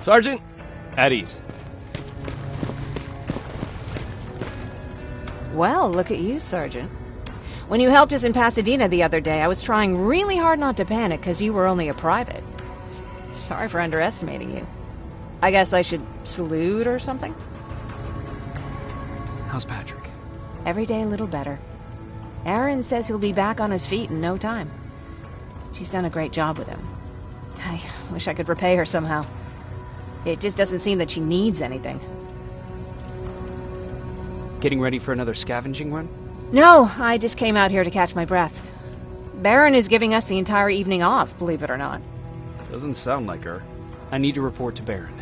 Sergeant? At ease. Well, look at you, Sergeant. When you helped us in Pasadena the other day, I was trying really hard not to panic because you were only a private. Sorry for underestimating you. I guess I should salute or something? How's Patrick? Every day a little better. Aaron says he'll be back on his feet in no time. She's done a great job with him. I wish I could repay her somehow. It just doesn't seem that she needs anything. Getting ready for another scavenging run? No, I just came out here to catch my breath. Baron is giving us the entire evening off, believe it or not. Doesn't sound like her. I need to report to Baron.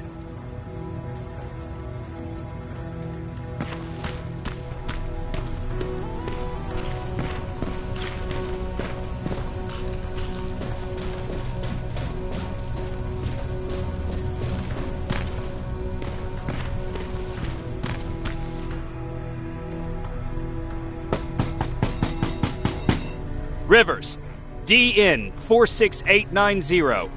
Rivers, DN 46890.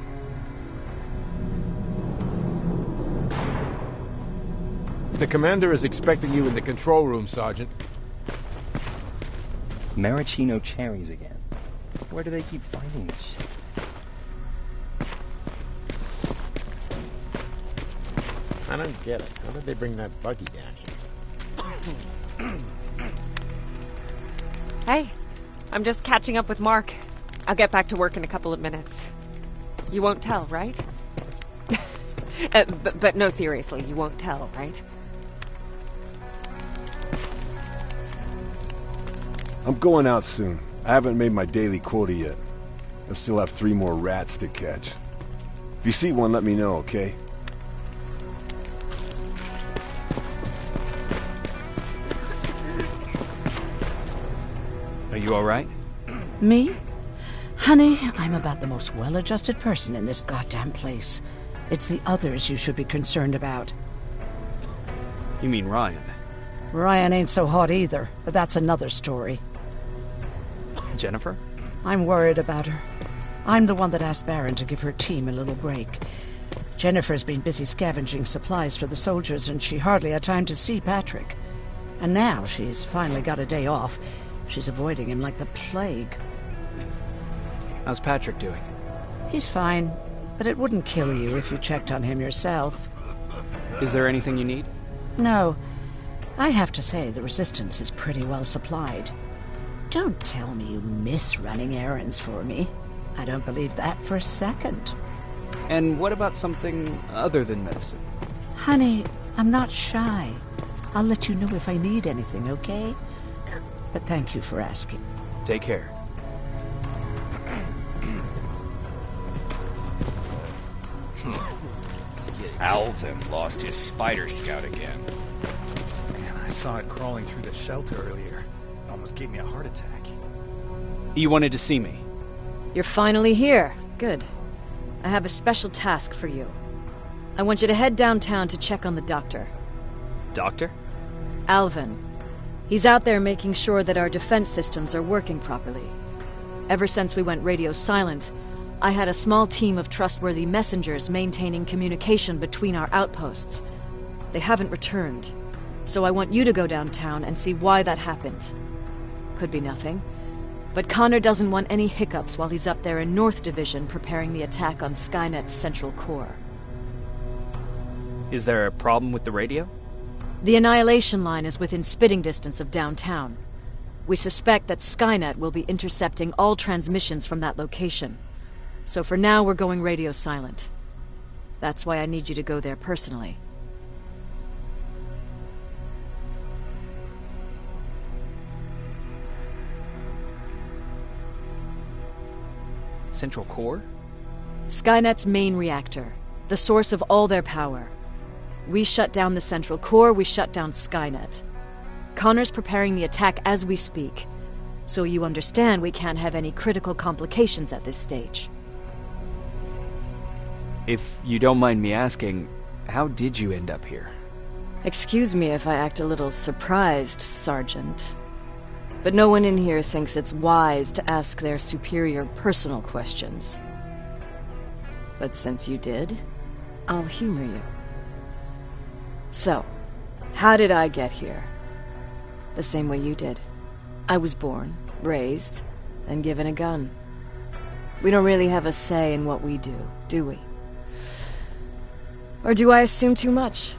The commander is expecting you in the control room, Sergeant. Maraschino cherries again. Where do they keep finding this shit? I don't get it. How did they bring that buggy down here? Hey, I'm just catching up with Mark. I'll get back to work in a couple of minutes. You won't tell, right? But no, seriously, you won't tell, right? I'm going out soon. I haven't made my daily quota yet. I still have 3 more rats to catch. If you see one, let me know, okay? Are you alright? Me? Honey, I'm about the most well-adjusted person in this goddamn place. It's the others you should be concerned about. You mean Ryan? Ryan ain't so hot either, but that's another story. Jennifer? I'm worried about her. I'm the one that asked Baron to give her team a little break. Jennifer's been busy scavenging supplies for the soldiers, and she hardly had time to see Patrick. And now she's finally got a day off. She's avoiding him like the plague. How's Patrick doing? He's fine, but it wouldn't kill you if you checked on him yourself. Is there anything you need? No. I have to say the Resistance is pretty well supplied. Don't tell me you miss running errands for me. I don't believe that for a second. And what about something other than medicine? Honey, I'm not shy. I'll let you know if I need anything, okay? But thank you for asking. Take care. Alvin lost his spider scout again. Man, I saw it crawling through the shelter earlier. It almost gave me a heart attack. You wanted to see me? You're finally here. Good. I have a special task for you. I want you to head downtown to check on the doctor. Doctor? Alvin. He's out there making sure that our defense systems are working properly. Ever since we went radio silent, I had a small team of trustworthy messengers maintaining communication between our outposts. They haven't returned, so I want you to go downtown and see why that happened. Could be nothing, but Connor doesn't want any hiccups while he's up there in North Division preparing the attack on Skynet's central core. Is there a problem with the radio? The Annihilation Line is within spitting distance of downtown. We suspect that Skynet will be intercepting all transmissions from that location. So for now, we're going radio silent. That's why I need you to go there personally. Central core? Skynet's main reactor, the source of all their power. We shut down the central core, we shut down Skynet. Connor's preparing the attack as we speak, so you understand we can't have any critical complications at this stage. If you don't mind me asking, how did you end up here? Excuse me if I act a little surprised, Sergeant. But no one in here thinks it's wise to ask their superior personal questions. But since you did, I'll humor you. So, how did I get here? The same way you did. I was born, raised, and given a gun. We don't really have a say in what we do we? Or do I assume too much?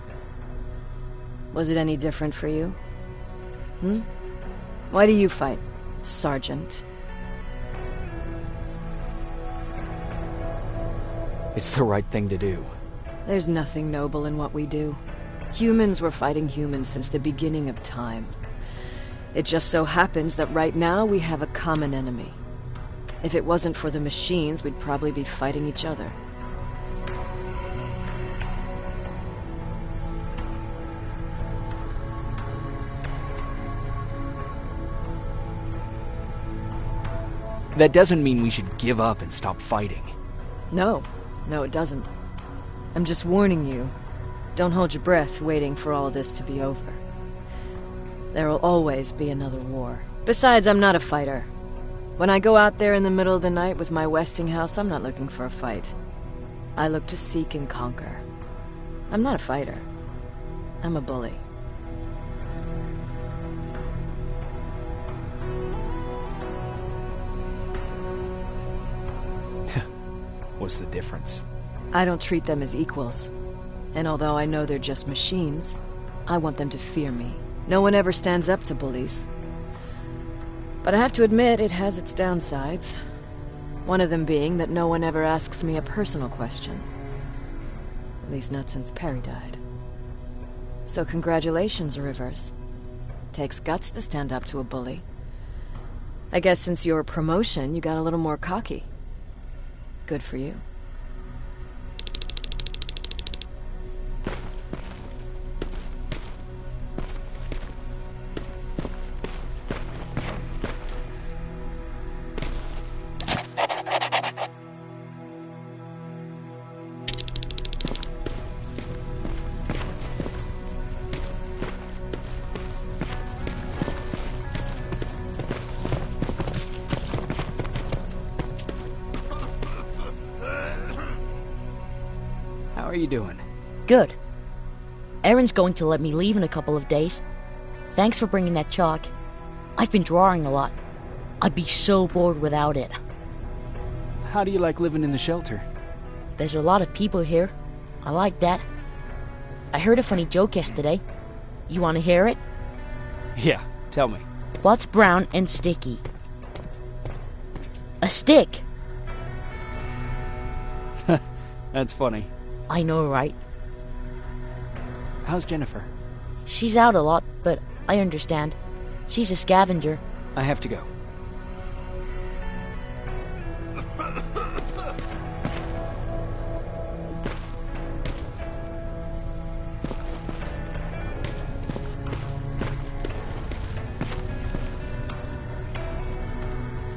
Was it any different for you? Why do you fight, Sergeant? It's the right thing to do. There's nothing noble in what we do. Humans were fighting humans since the beginning of time. It just so happens that right now we have a common enemy. If it wasn't for the machines, we'd probably be fighting each other. That doesn't mean we should give up and stop fighting. No, it doesn't. I'm just warning you. Don't hold your breath waiting for all this to be over. There will always be another war. Besides, I'm not a fighter. When I go out there in the middle of the night with my Westinghouse, I'm not looking for a fight. I look to seek and conquer. I'm not a fighter. I'm a bully. What's the difference? I don't treat them as equals. And although I know they're just machines, I want them to fear me. No one ever stands up to bullies. But I have to admit, it has its downsides. One of them being that no one ever asks me a personal question. At least not since Perry died. So congratulations, Rivers. Takes guts to stand up to a bully. I guess since your promotion, you got a little more cocky. Good for you. How are you doing? Good. Erin's going to let me leave in a couple of days. Thanks for bringing that chalk. I've been drawing a lot. I'd be so bored without it. How do you like living in the shelter? There's a lot of people here. I like that. I heard a funny joke yesterday. You want to hear it? Yeah, tell me. What's brown and sticky? A stick! That's funny. I know, right? How's Jennifer? She's out a lot, but I understand. She's a scavenger. I have to go.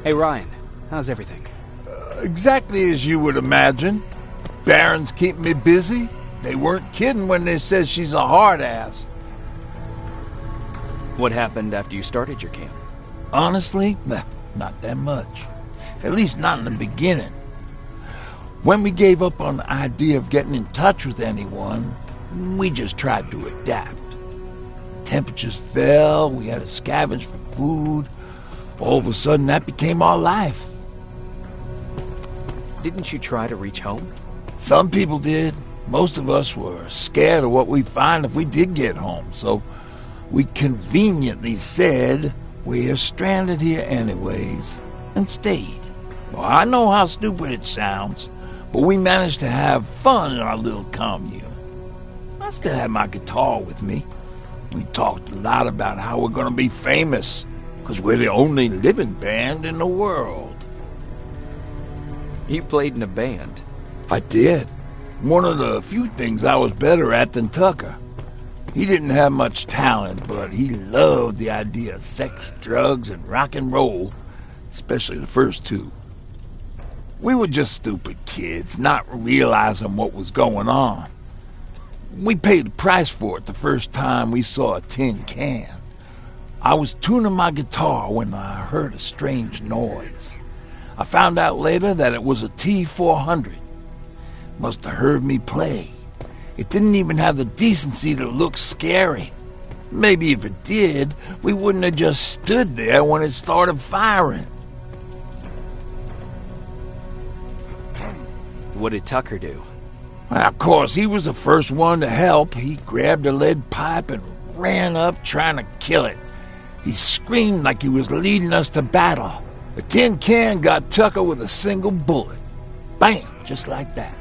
Hey, Ryan. How's everything? Exactly as you would imagine. Baron's keeping me busy. They weren't kidding when they said she's a hard ass. What happened after you started your camp? Honestly, not that much. At least not in the beginning. When we gave up on the idea of getting in touch with anyone, we just tried to adapt. Temperatures fell, we had to scavenge for food. All of a sudden, that became our life. Didn't you try to reach home? Some people did. Most of us were scared of what we'd find if we did get home, so we conveniently said we're stranded here anyways, and stayed. Well, I know how stupid it sounds, but we managed to have fun in our little commune. I still have my guitar with me. We talked a lot about how we're gonna be famous, because we're the only living band in the world. You played in a band? I did. One of the few things I was better at than Tucker. He didn't have much talent, but he loved the idea of sex, drugs, and rock and roll, especially the first two. We were just stupid kids, not realizing what was going on. We paid the price for it the first time we saw a tin can. I was tuning my guitar when I heard a strange noise. I found out later that it was a T-400. Must have heard me play. It didn't even have the decency to look scary. Maybe if it did, we wouldn't have just stood there when it started firing. What did Tucker do? Well, of course, he was the first one to help. He grabbed a lead pipe and ran up trying to kill it. He screamed like he was leading us to battle. A tin can got Tucker with a single bullet. Bam! Just like that.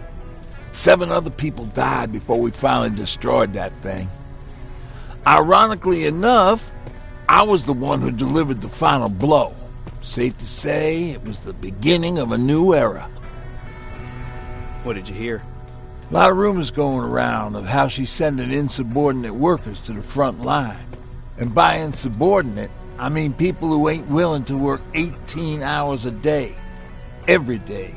7 other people died before we finally destroyed that thing. Ironically enough, I was the one who delivered the final blow. Safe to say, it was the beginning of a new era. What did you hear? A lot of rumors going around of how she's sending insubordinate workers to the front line. And by insubordinate, I mean people who ain't willing to work 18 hours a day. Every day.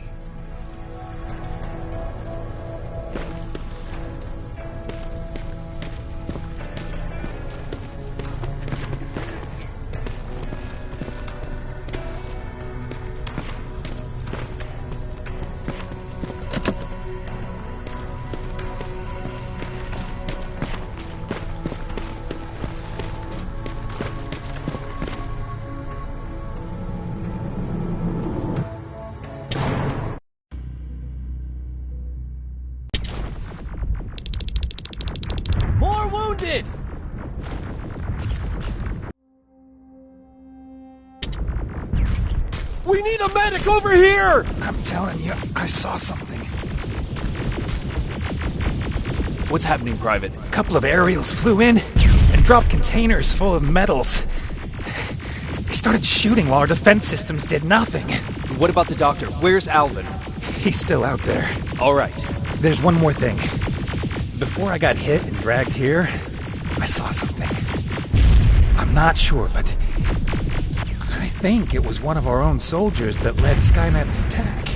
More wounded! We need a medic over here! I'm telling you, I saw something. What's happening, Private? A couple of aerials flew in and dropped containers full of metals. They started shooting while our defense systems did nothing. What about the doctor? Where's Alvin? He's still out there. All right. There's one more thing. Before I got hit and dragged here, I saw something. I'm not sure, but I think it was one of our own soldiers that led Skynet's attack.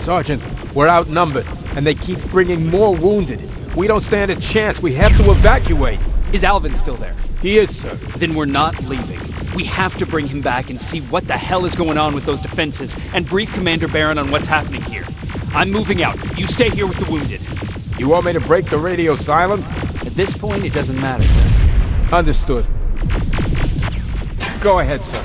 Sergeant, we're outnumbered, and they keep bringing more wounded. We don't stand a chance. We have to evacuate. Is Alvin still there? He is, sir. Then we're not leaving. We have to bring him back and see what the hell is going on with those defenses and brief Commander Barron on what's happening here. I'm moving out. You stay here with the wounded. You want me to break the radio silence? At this point, it doesn't matter, does it? Understood. Go ahead, sir.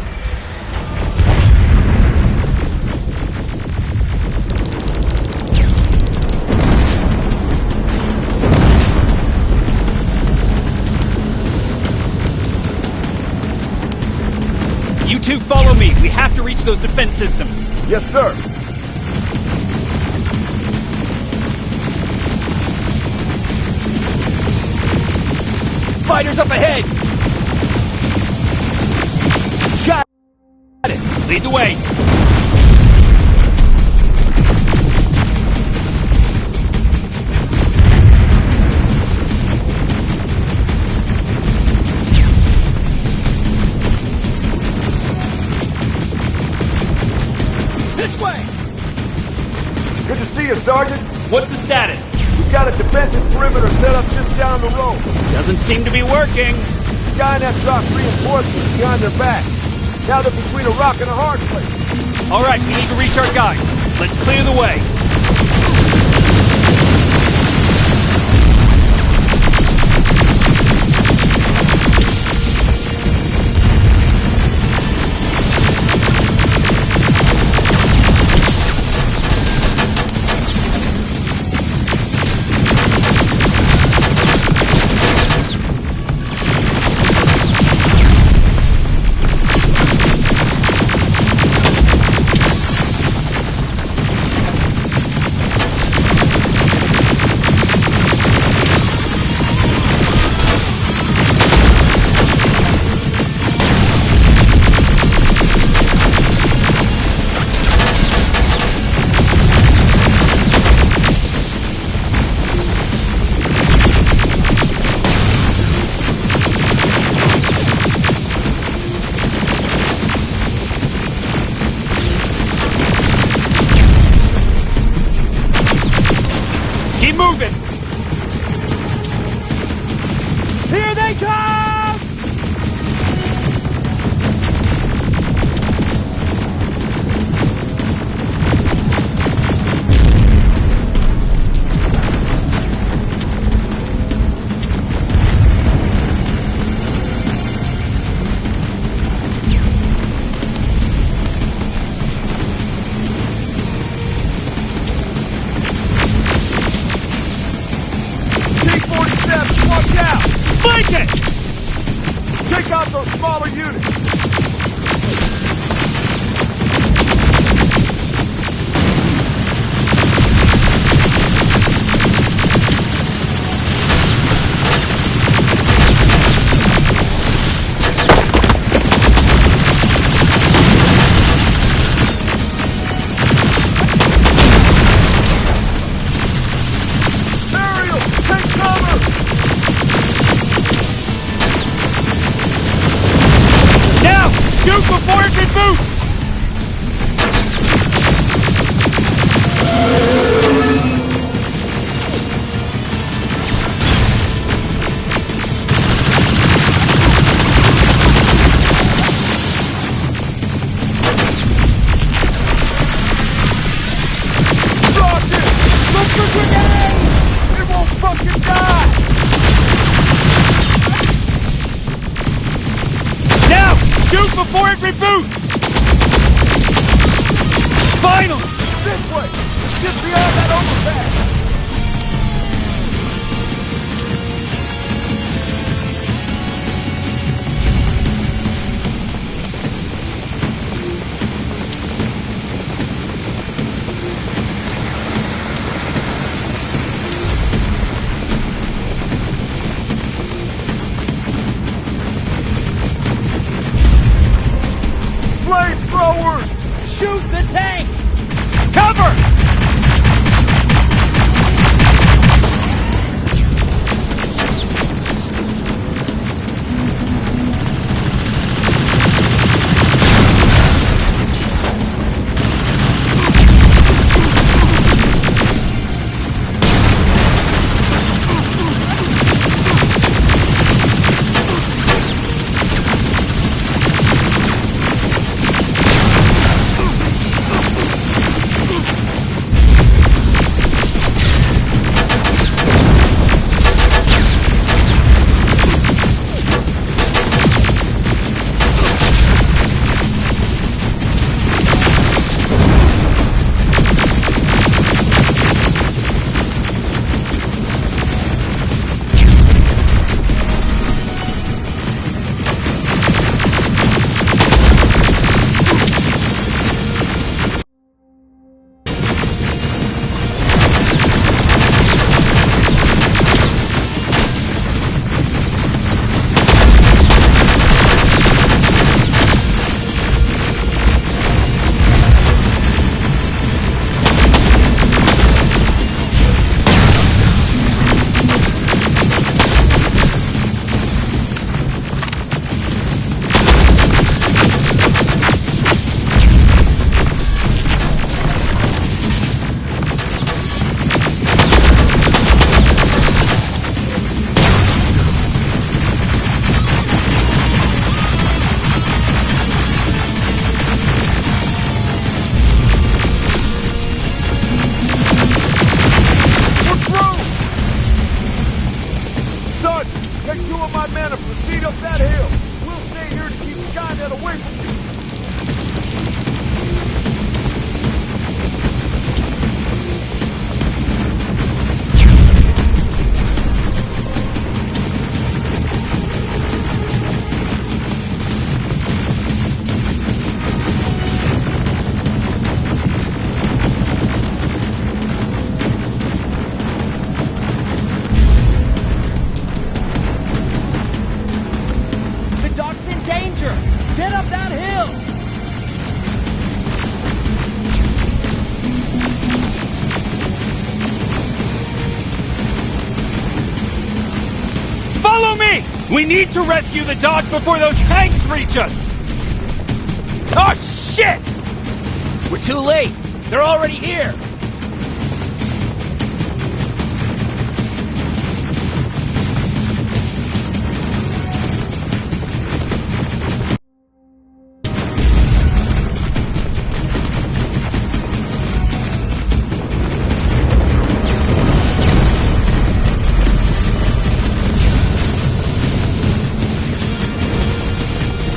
You two follow me. We have to reach those defense systems. Yes, sir. Spiders up ahead! Got it! Lead the way! This way! Good to see you, Sergeant. What's the status? We've got a defensive perimeter set up just down the road. Doesn't seem to be working. Skynet dropped reinforcements behind their backs. Now they're between a rock and a hard place. All right, we need to reach our guys. Let's clear the way. Keep moving! Here they come! Flank it! Take out those smaller units! Shoot before it reboots! Rocket! Look for grenade! It won't fucking die! Now! Shoot before it reboots! Finally! This way! Just beyond that overpass! Flamethrowers! Shoot the tank! Cover! Take two of my men and proceed up that hill. We'll stay here to keep Skynet away from you. Get up that hill! Follow me! We need to rescue the dock before those tanks reach us! Oh, shit! We're too late. They're already here.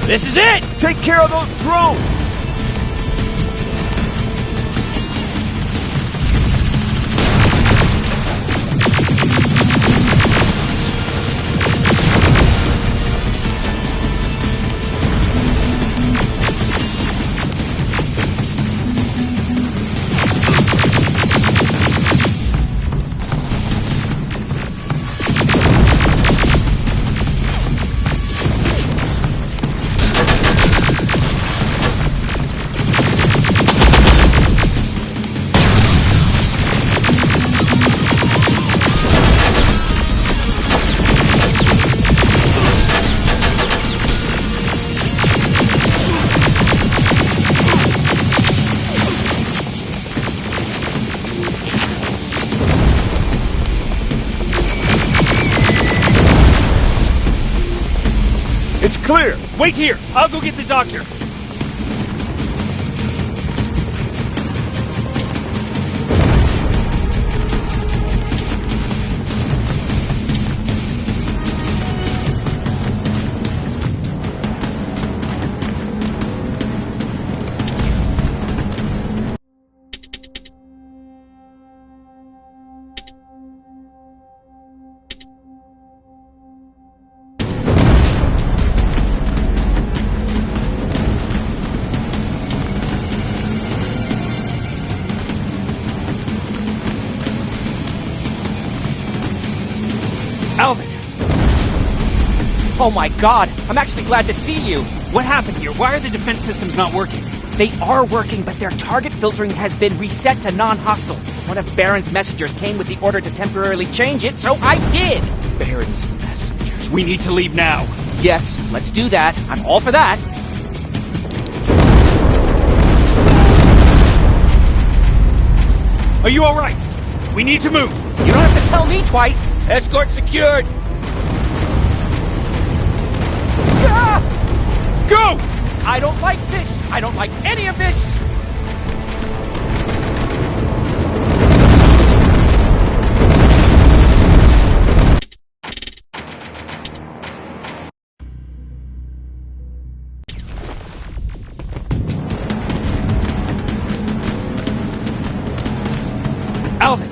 This is it! Take care of those drones! It's clear! Wait here! I'll go get the doctor! Alvin! Oh my god, I'm actually glad to see you. What happened here? Why are the defense systems not working? They are working, but their target filtering has been reset to non-hostile. One of Baron's messengers came with the order to temporarily change it, so I did! Baron's messengers. We need to leave now. Yes, let's do that. I'm all for that. Are you alright? We need to move. You don't have to tell me twice. Escort secured. Go! I don't like this. I don't like any of this. Alvin!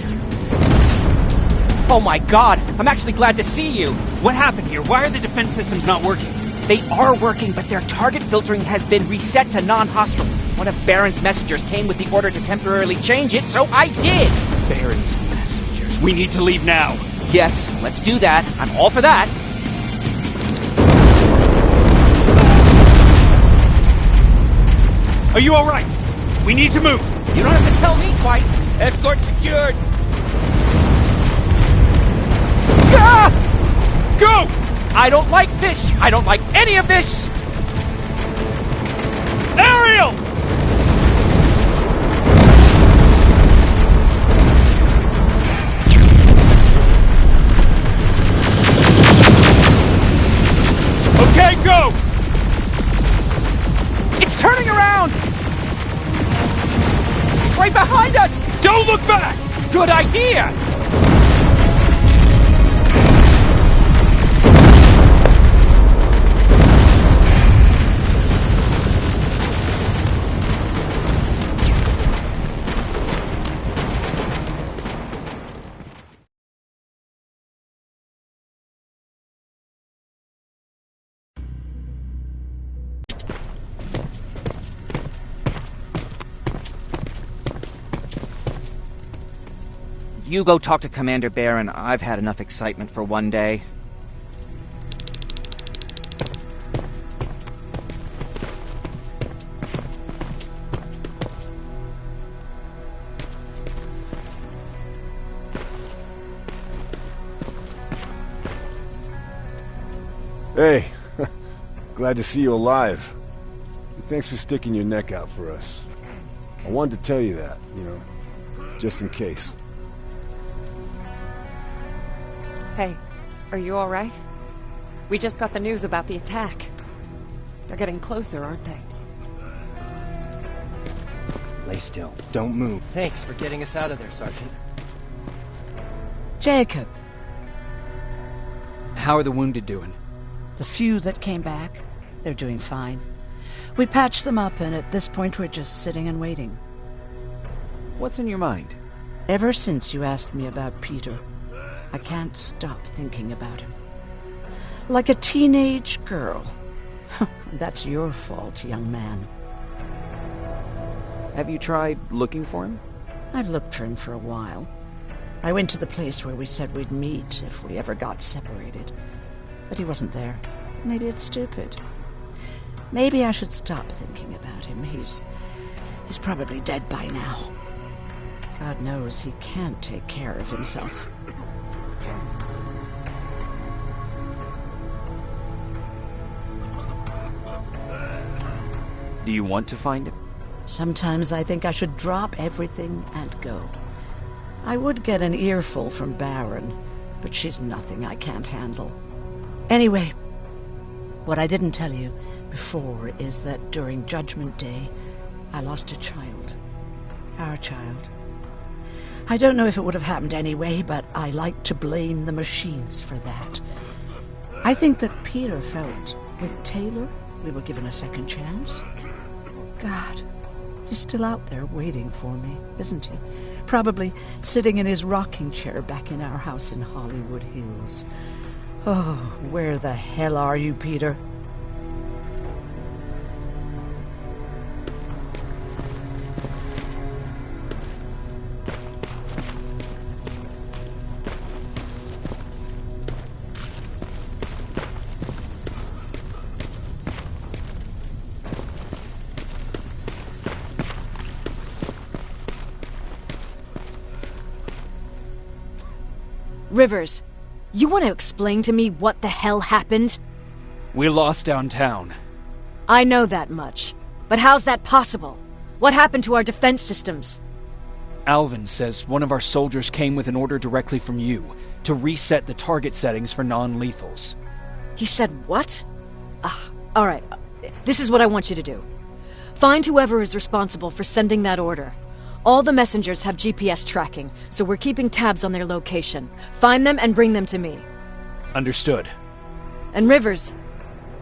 Oh my god, I'm actually glad to see you. What happened here? Why are the defense systems not working? They are working, but their target filtering has been reset to non-hostile. One of Baron's messengers came with the order to temporarily change it, so I did! Baron's messengers. We need to leave now. Yes, let's do that. I'm all for that. Are you alright? We need to move. You don't have to tell me twice. Escort secured. Go! I don't like this. I don't like any of this. Ariel! Okay, go! It's turning around! It's right behind us! Don't look back! Good idea! You go talk to Commander Baron. I've had enough excitement for one day. Hey, glad to see you alive. Thanks for sticking your neck out for us. I wanted to tell you that, you know, just in case. Hey, are you alright? We just got the news about the attack. They're getting closer, aren't they? Lay still. Don't move. Thanks for getting us out of there, Sergeant. Jacob. How are the wounded doing? The few that came back, they're doing fine. We patched them up, and at this point we're just sitting and waiting. What's in your mind? Ever since you asked me about Peter, I can't stop thinking about him. Like a teenage girl. That's your fault, young man. Have you tried looking for him? I've looked for him for a while. I went to the place where we said we'd meet if we ever got separated. But he wasn't there. Maybe it's stupid. Maybe I should stop thinking about him. He's probably dead by now. God knows he can't take care of himself. Do you want to find him? Sometimes I think I should drop everything and go. I would get an earful from Baron, but she's nothing I can't handle. Anyway, What I didn't tell you before is that during Judgment Day, I lost a child. Our child. I don't know if it would have happened anyway, but I like to blame the machines for that. I think that Peter felt with Taylor we were given a second chance. God, he's still out there waiting for me, isn't he? Probably sitting in his rocking chair back in our house in Hollywood Hills. Oh, where the hell are you, Peter? Rivers, you want to explain to me what the hell happened? We lost downtown. I know that much. But how's that possible? What happened to our defense systems? Alvin says one of our soldiers came with an order directly from you to reset the target settings for non-lethals. He said what? All right. This is what I want you to do. Find whoever is responsible for sending that order. All the messengers have GPS tracking, so we're keeping tabs on their location. Find them and bring them to me. Understood. And Rivers,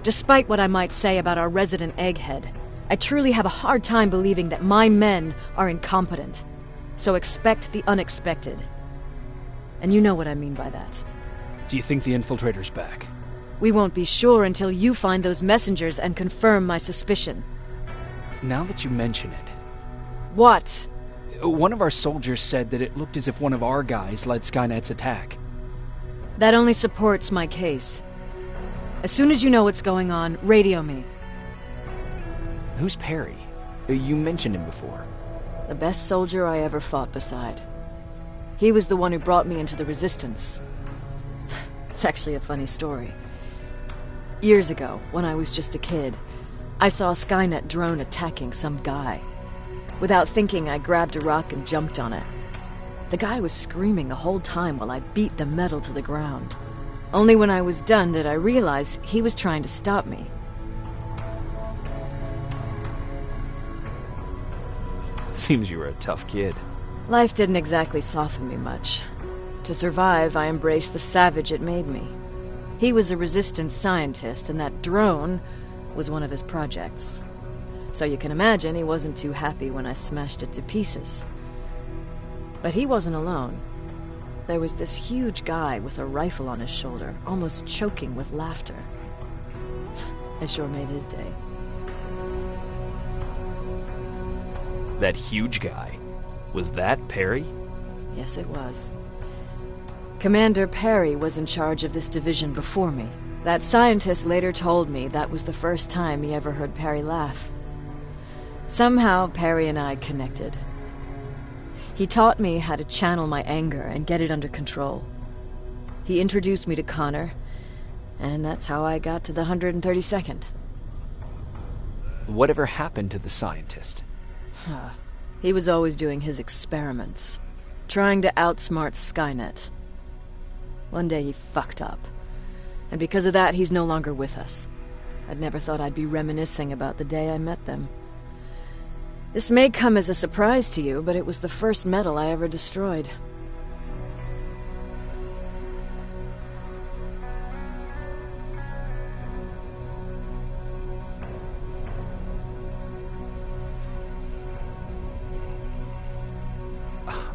despite what I might say about our resident egghead, I truly have a hard time believing that my men are incompetent. So expect the unexpected. And you know what I mean by that. Do you think the infiltrator's back? We won't be sure until you find those messengers and confirm my suspicion. Now that you mention it... What? One of our soldiers said that it looked as if one of our guys led Skynet's attack. That only supports my case. As soon as you know what's going on, radio me. Who's Perry? You mentioned him before. The best soldier I ever fought beside. He was the one who brought me into the Resistance. It's actually a funny story. Years ago, when I was just a kid, I saw a Skynet drone attacking some guy. Without thinking, I grabbed a rock and jumped on it. The guy was screaming the whole time while I beat the metal to the ground. Only when I was done did I realize he was trying to stop me. Seems you were a tough kid. Life didn't exactly soften me much. To survive, I embraced the savage it made me. He was a resistance scientist, and that drone was one of his projects. So you can imagine he wasn't too happy when I smashed it to pieces. But he wasn't alone. There was this huge guy with a rifle on his shoulder, almost choking with laughter. I sure made his day. That huge guy. Was that Perry? Yes, it was. Commander Perry was in charge of this division before me. That scientist later told me that was the first time he ever heard Perry laugh. Somehow, Perry and I connected. He taught me how to channel my anger and get it under control. He introduced me to Connor, and that's how I got to the 132nd. Whatever happened to the scientist? He was always doing his experiments, trying to outsmart Skynet. One day he fucked up, and because of that, he's no longer with us. I'd never thought I'd be reminiscing about the day I met them. This may come as a surprise to you, but it was the first metal I ever destroyed.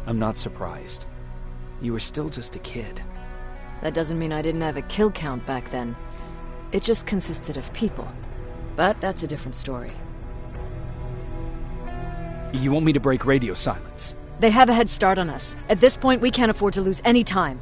I'm not surprised. You were still just a kid. That doesn't mean I didn't have a kill count back then. It just consisted of people. But that's a different story. You want me to break radio silence? They have a head start on us. At this point, we can't afford to lose any time.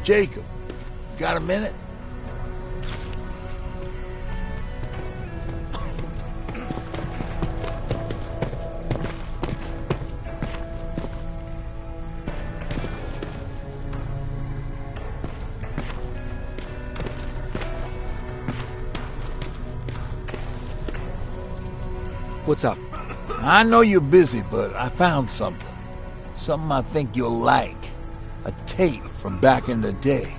Jacob, got a minute? What's up? I know you're busy, but I found something. Something I think you'll like. A tape from back in the day.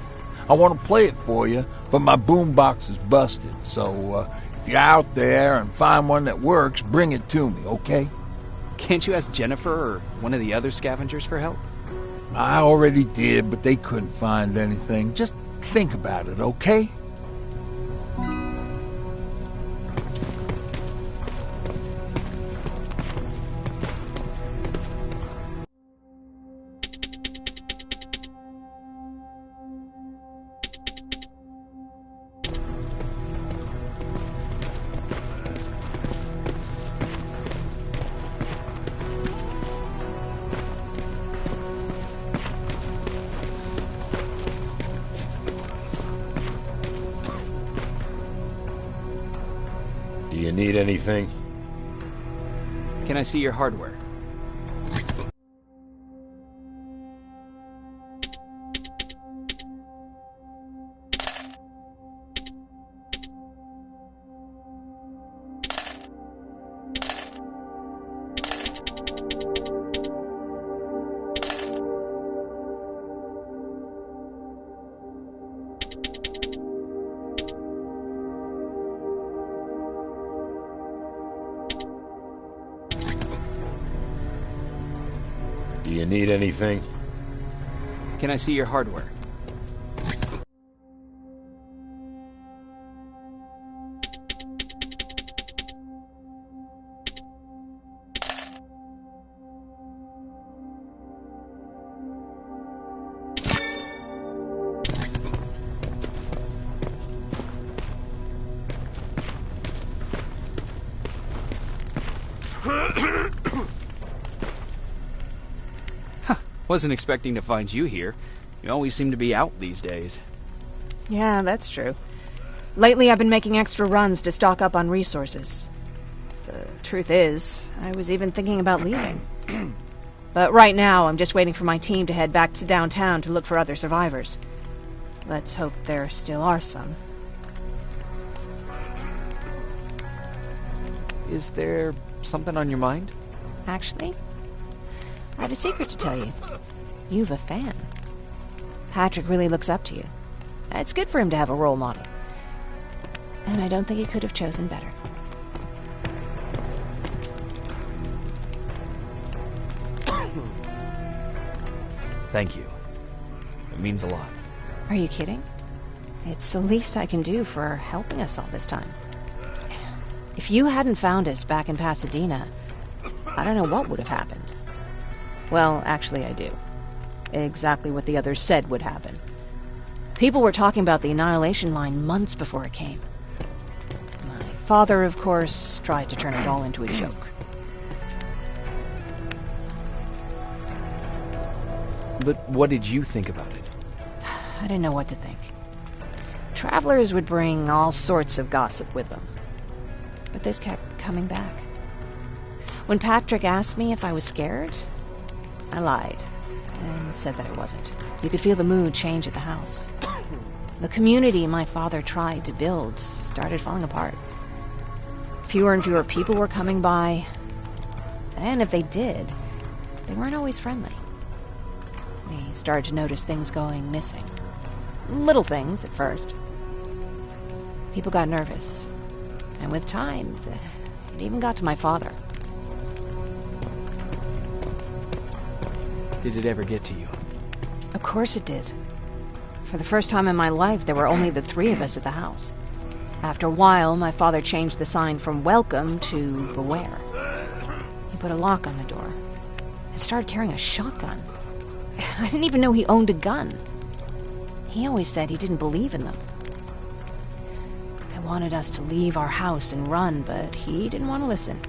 I want to play it for you, but my boombox is busted, so if you're out there and find one that works, bring it to me, okay? Can't you ask Jennifer or one of the other scavengers for help? I already did, but they couldn't find anything. Just think about it, okay? Do you need anything? Can I see your hardware? Do you need anything? Can I see your hardware? Wasn't expecting to find you here. You always seem to be out these days. Yeah, that's true. Lately I've been making extra runs to stock up on resources. The truth is, I was even thinking about leaving. But right now, I'm just waiting for my team to head back to downtown to look for other survivors. Let's hope there still are some. Is there something on your mind? Actually, I have a secret to tell you. You've a fan. Patrick really looks up to you. It's good for him to have a role model. And I don't think he could have chosen better. Thank you. It means a lot. Are you kidding? It's the least I can do for helping us all this time. If you hadn't found us back in Pasadena, I don't know what would have happened. Well, actually, I do. Exactly what the others said would happen. People were talking about the Annihilation Line months before it came. My father, of course, tried to turn it all into a joke. But what did you think about it? I didn't know what to think. Travelers would bring all sorts of gossip with them. But this kept coming back. When Patrick asked me if I was scared, I lied and said that I wasn't. You could feel the mood change at the house. The community my father tried to build started falling apart. Fewer and fewer people were coming by, and if they did, they weren't always friendly. We started to notice things going missing. Little things at first. People got nervous, and with time, it even got to my father. Did it ever get to you? Of course it did. For the first time in my life, there were only the three of us at the house. After a while, my father changed the sign from welcome to beware. He put a lock on the door and started carrying a shotgun. I didn't even know he owned a gun. He always said he didn't believe in them. I wanted us to leave our house and run, but he didn't want to listen.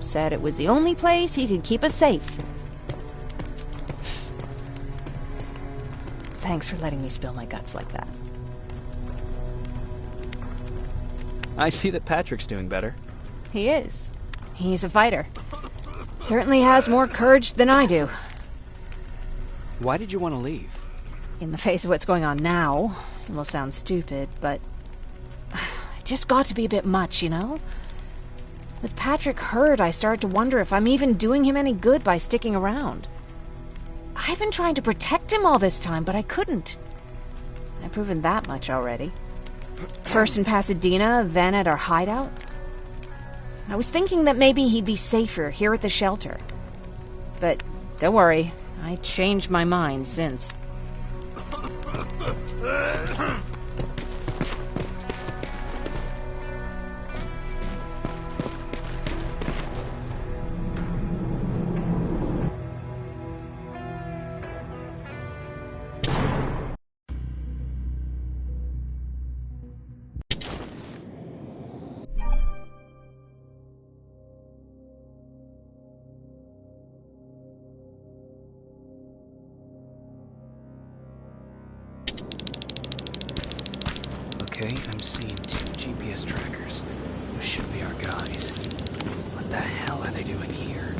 Said it was the only place he could keep us safe. Thanks for letting me spill my guts like that. I see that Patrick's doing better. He is. He's a fighter. Certainly has more courage than I do. Why did you want to leave? In the face of what's going on now, it will sound stupid, but it just got to be a bit much, you know? With Patrick hurt, I started to wonder if I'm even doing him any good by sticking around. I've been trying to protect him all this time, but I couldn't. I've proven that much already. First in Pasadena, then at our hideout. I was thinking that maybe he'd be safer here at the shelter. But don't worry, I changed my mind since. Okay, I'm seeing 2 GPS trackers. Those should be our guys. What the hell are they doing here?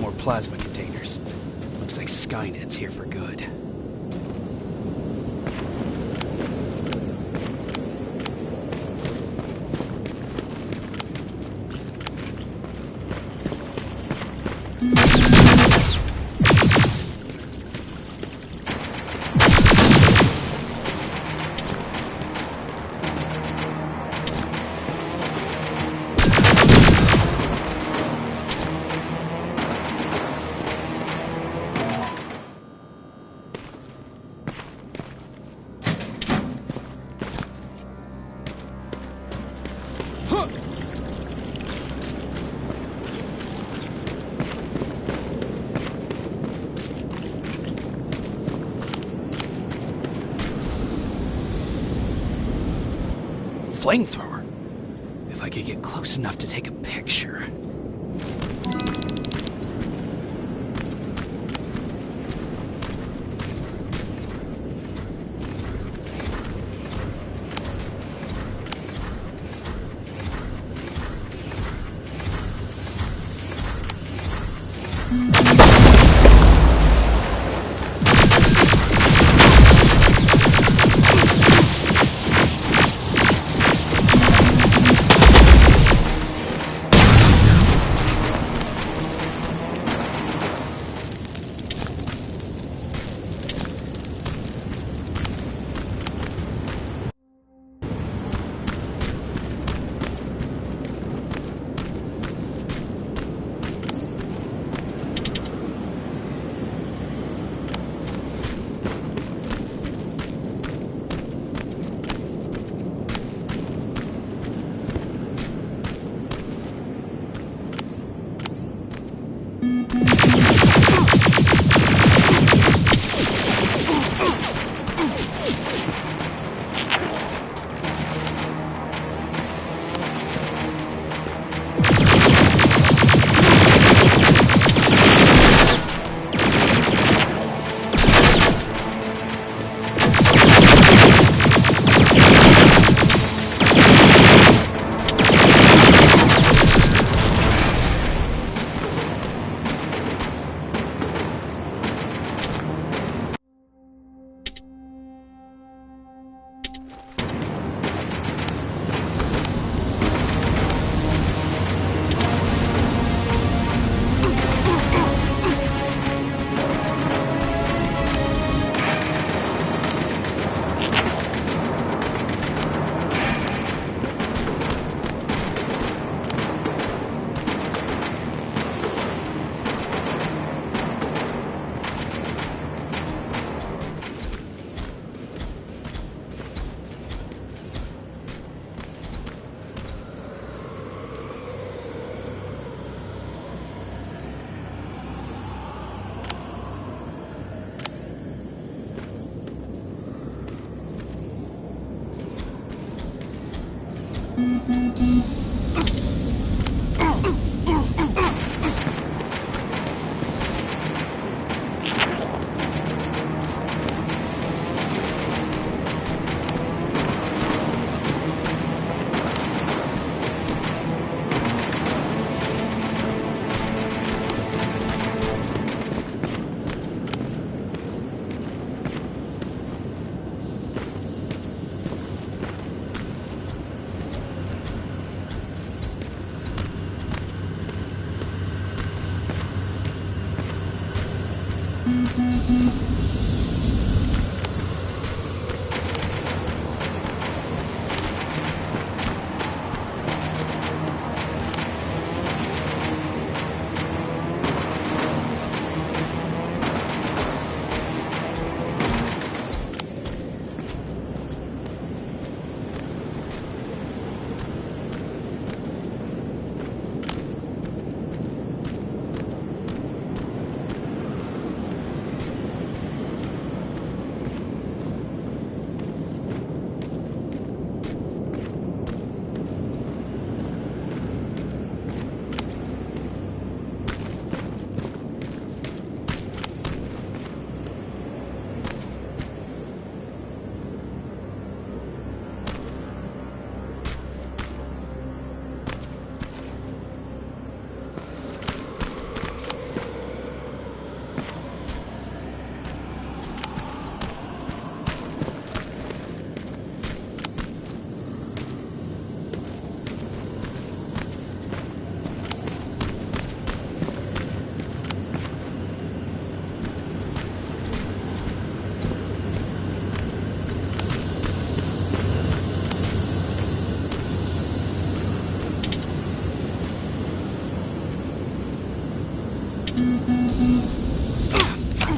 More plasma containers. Looks like Skynet's here for good. Flamethrower? If I could get close enough to take a picture.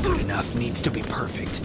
Good enough needs to be perfect.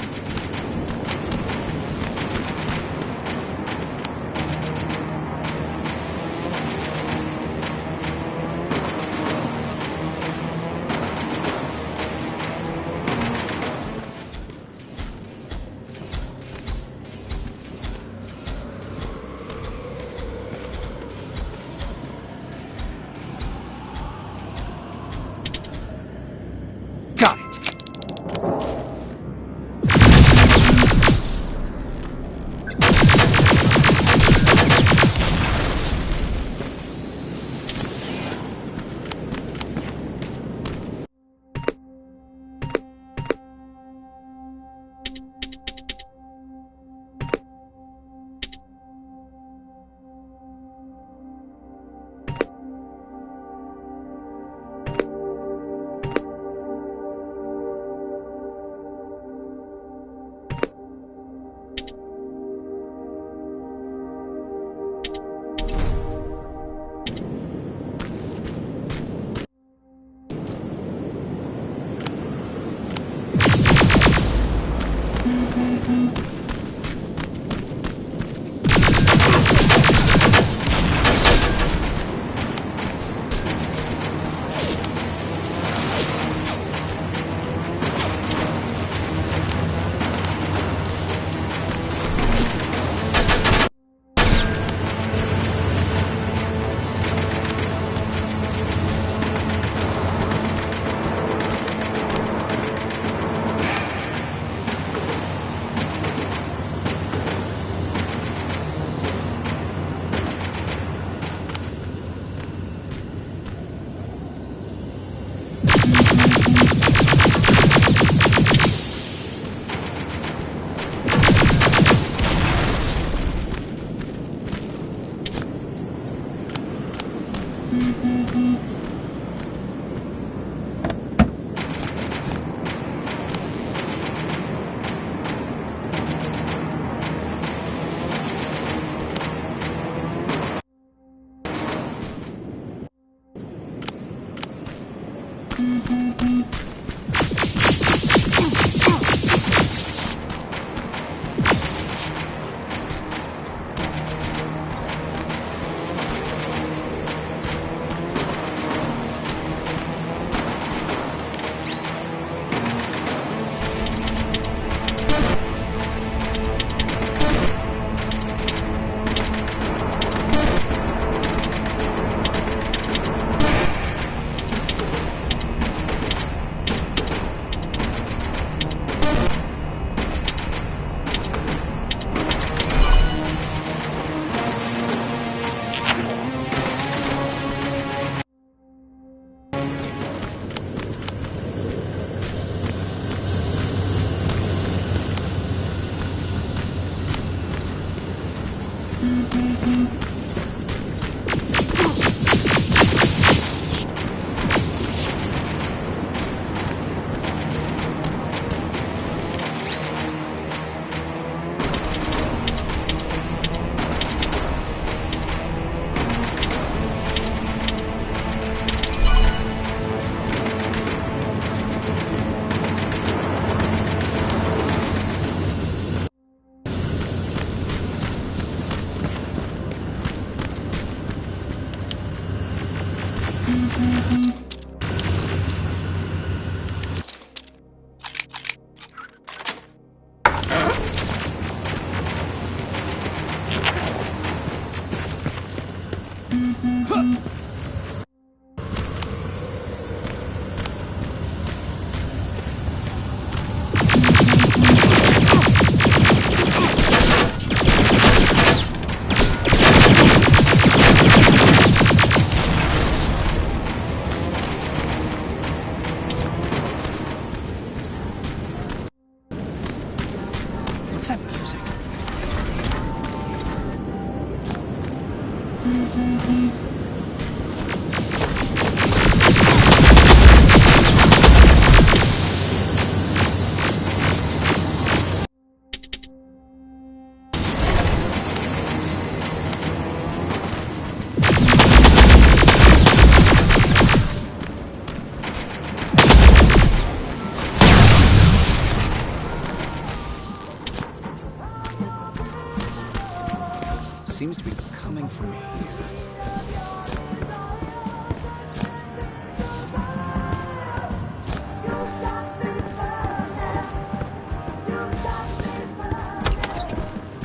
seems to be coming from here.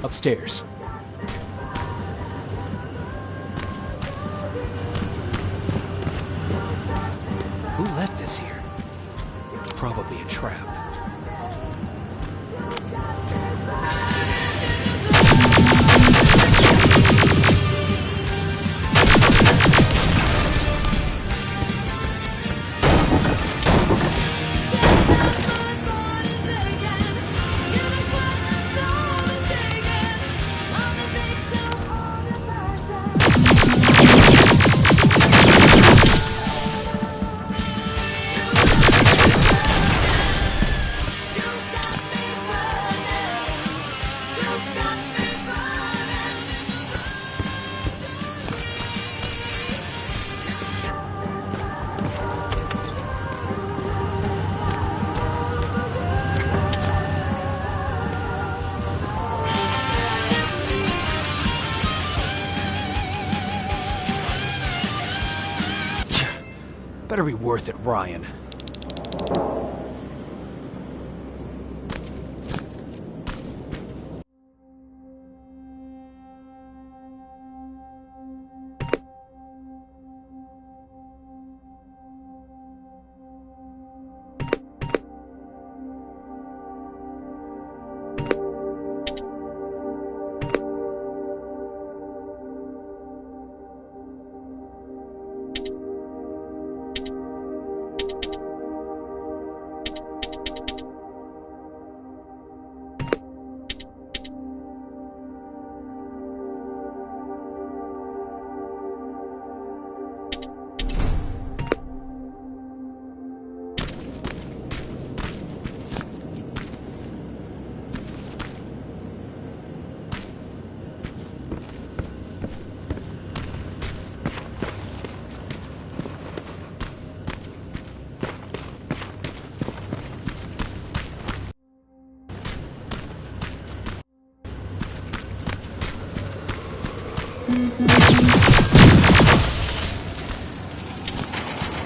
Upstairs. Who left this here? It's probably a trap. Better be worth it, Ryan.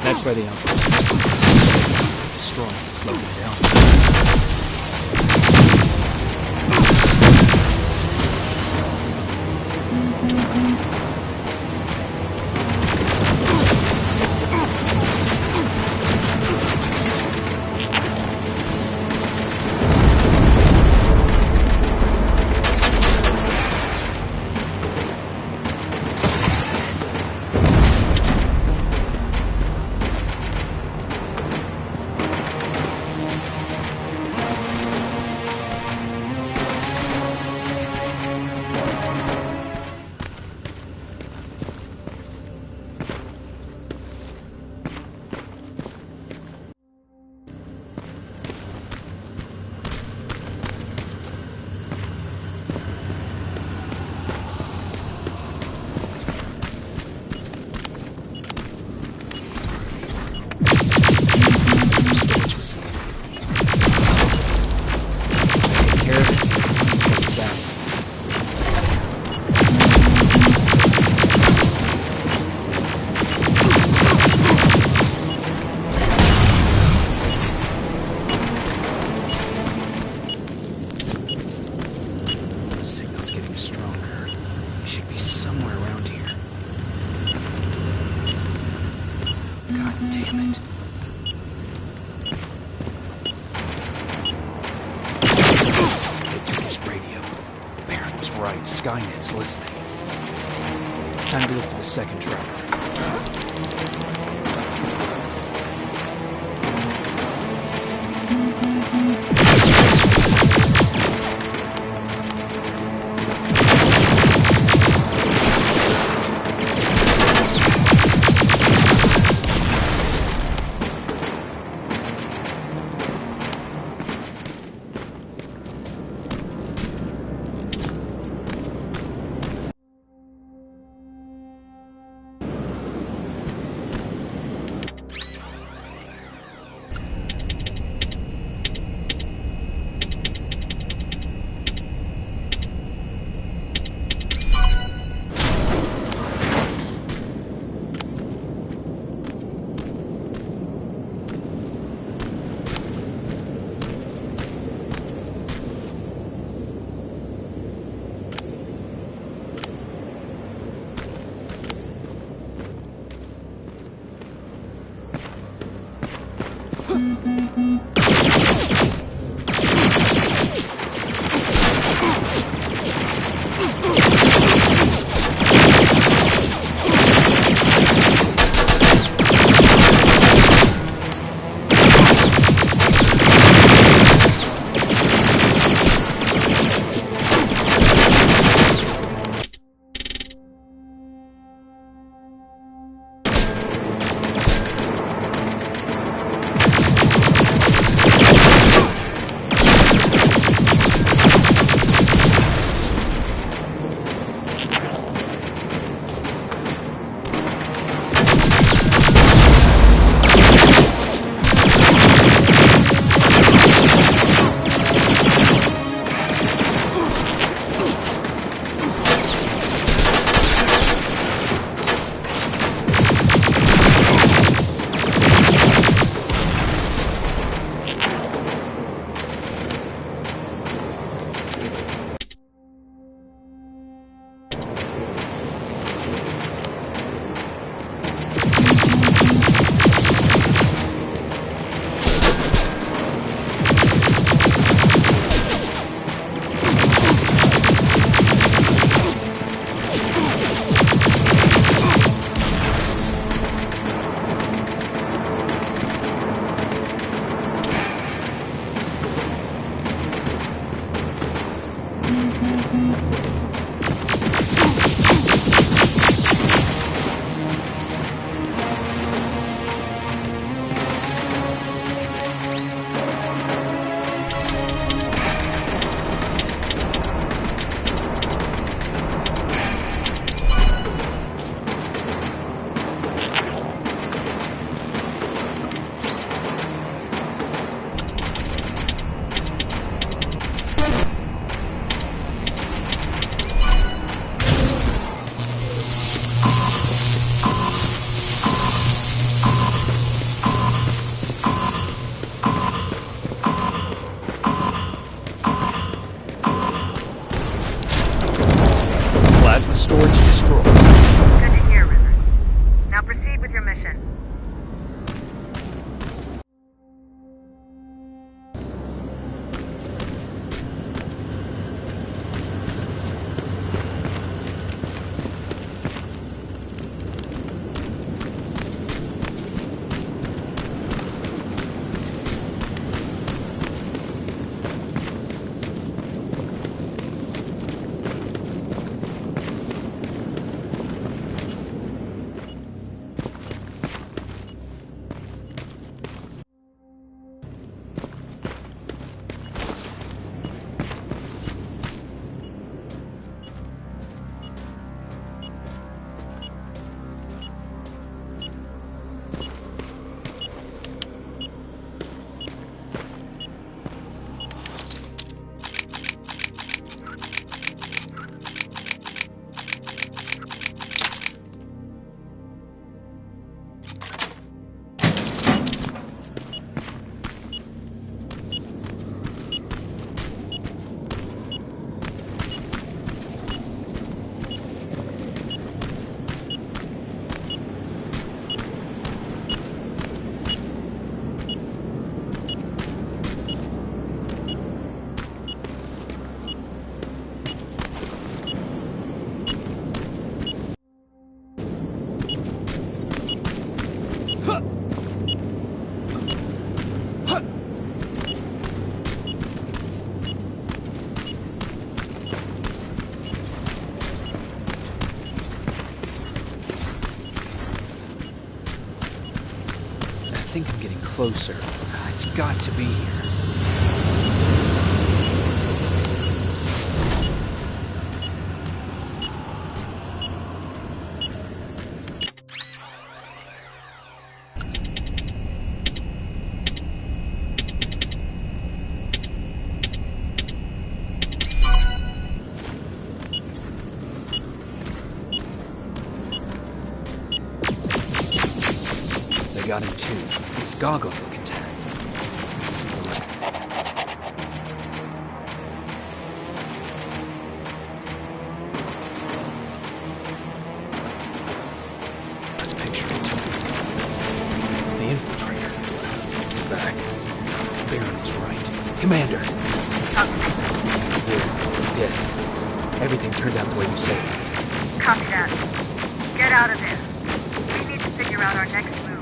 That's where the outpost is. Destroying and slowing it down. Skynet's listening. Time to look for the second truck. closer. It's got to be here. Got him too. His goggles look intact. Let's see the rest. Let's picture it. The infiltrator. It's back. Baron was right. Commander! We're dead. Everything turned out the way you said. Copy that. Get out of there. We need to figure out our next move.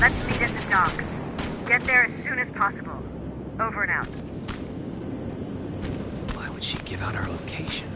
Let's meet at the docks. Get there as soon as possible. Over and out. Why would she give out our location?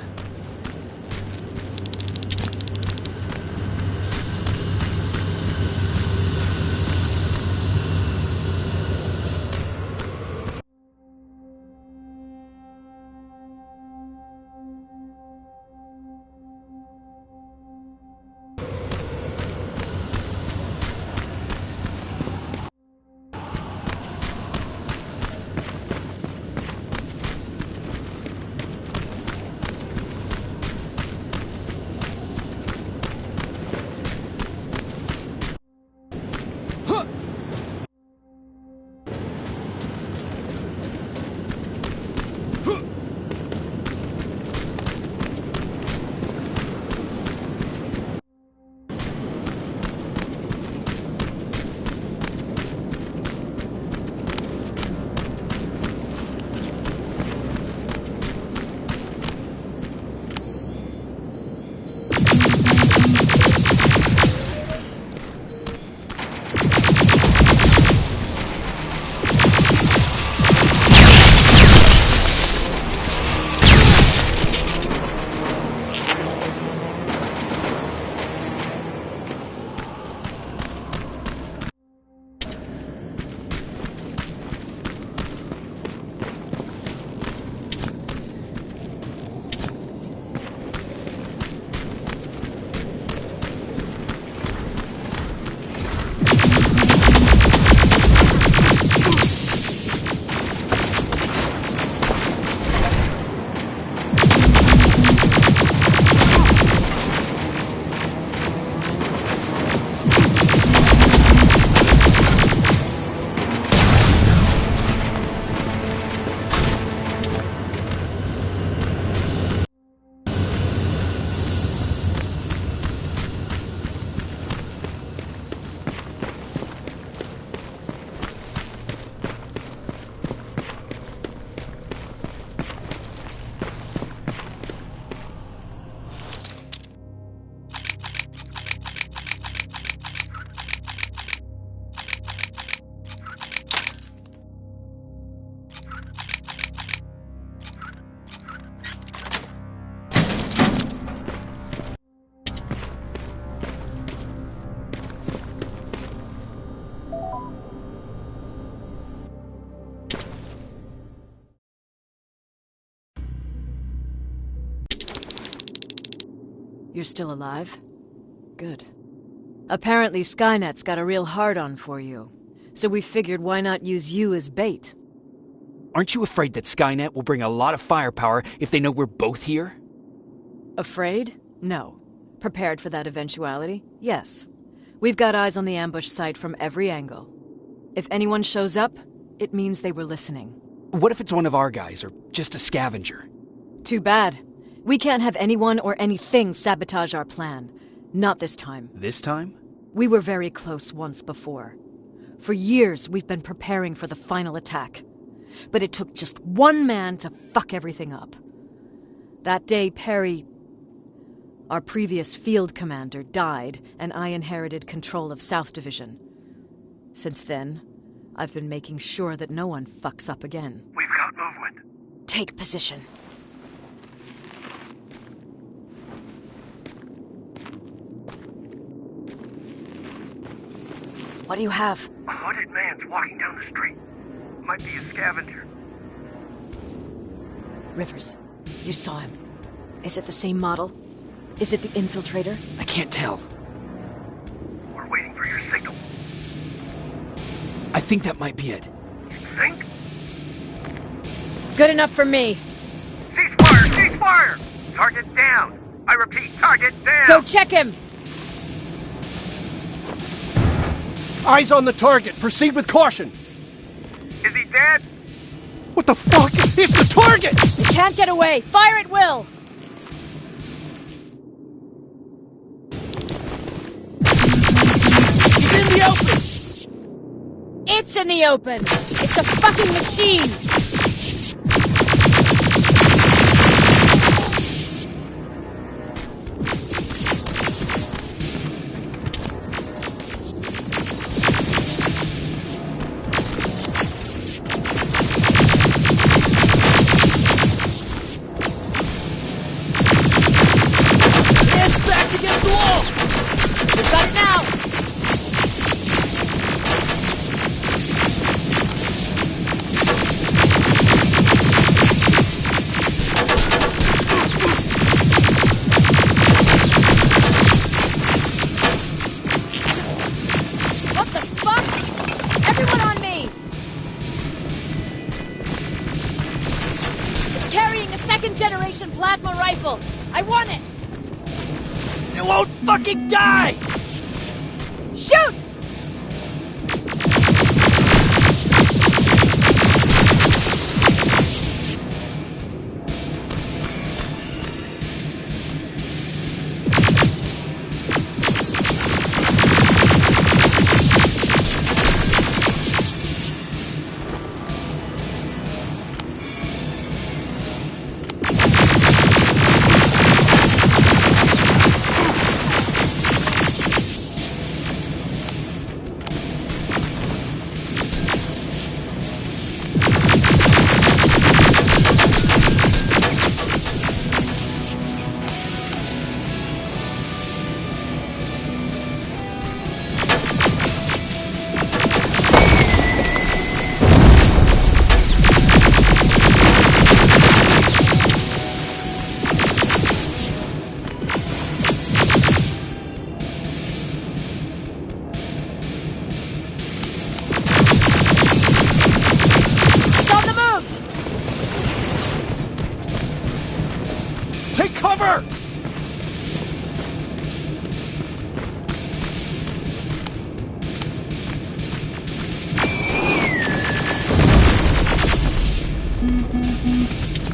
You're still alive? Good. Apparently Skynet's got a real hard-on for you. So we figured why not use you as bait? Aren't you afraid that Skynet will bring a lot of firepower if they know we're both here? Afraid? No. Prepared for that eventuality? Yes. We've got eyes on the ambush site from every angle. If anyone shows up, it means they were listening. What if it's one of our guys, or just a scavenger? Too bad. We can't have anyone or anything sabotage our plan. Not this time. This time? We were very close once before. For years, we've been preparing for the final attack. But it took just one man to fuck everything up. That day, Perry, our previous field commander, died, and I inherited control of South Division. Since then, I've been making sure that no one fucks up again. We've got movement. Take position. What do you have? A hooded man's walking down the street. Might be a scavenger. Rivers, you saw him. Is it the same model? Is it the infiltrator? I can't tell. We're waiting for your signal. I think that might be it. You think? Good enough for me. Cease fire! Cease fire! Target down! I repeat, target down! Go check him! Eyes on the target. Proceed with caution. Is he dead? What the fuck? It's the target! They can't get away. Fire at will! He's in the open! It's in the open! It's a fucking machine! Second-generation plasma rifle! I want it! It won't fucking die! Shoot!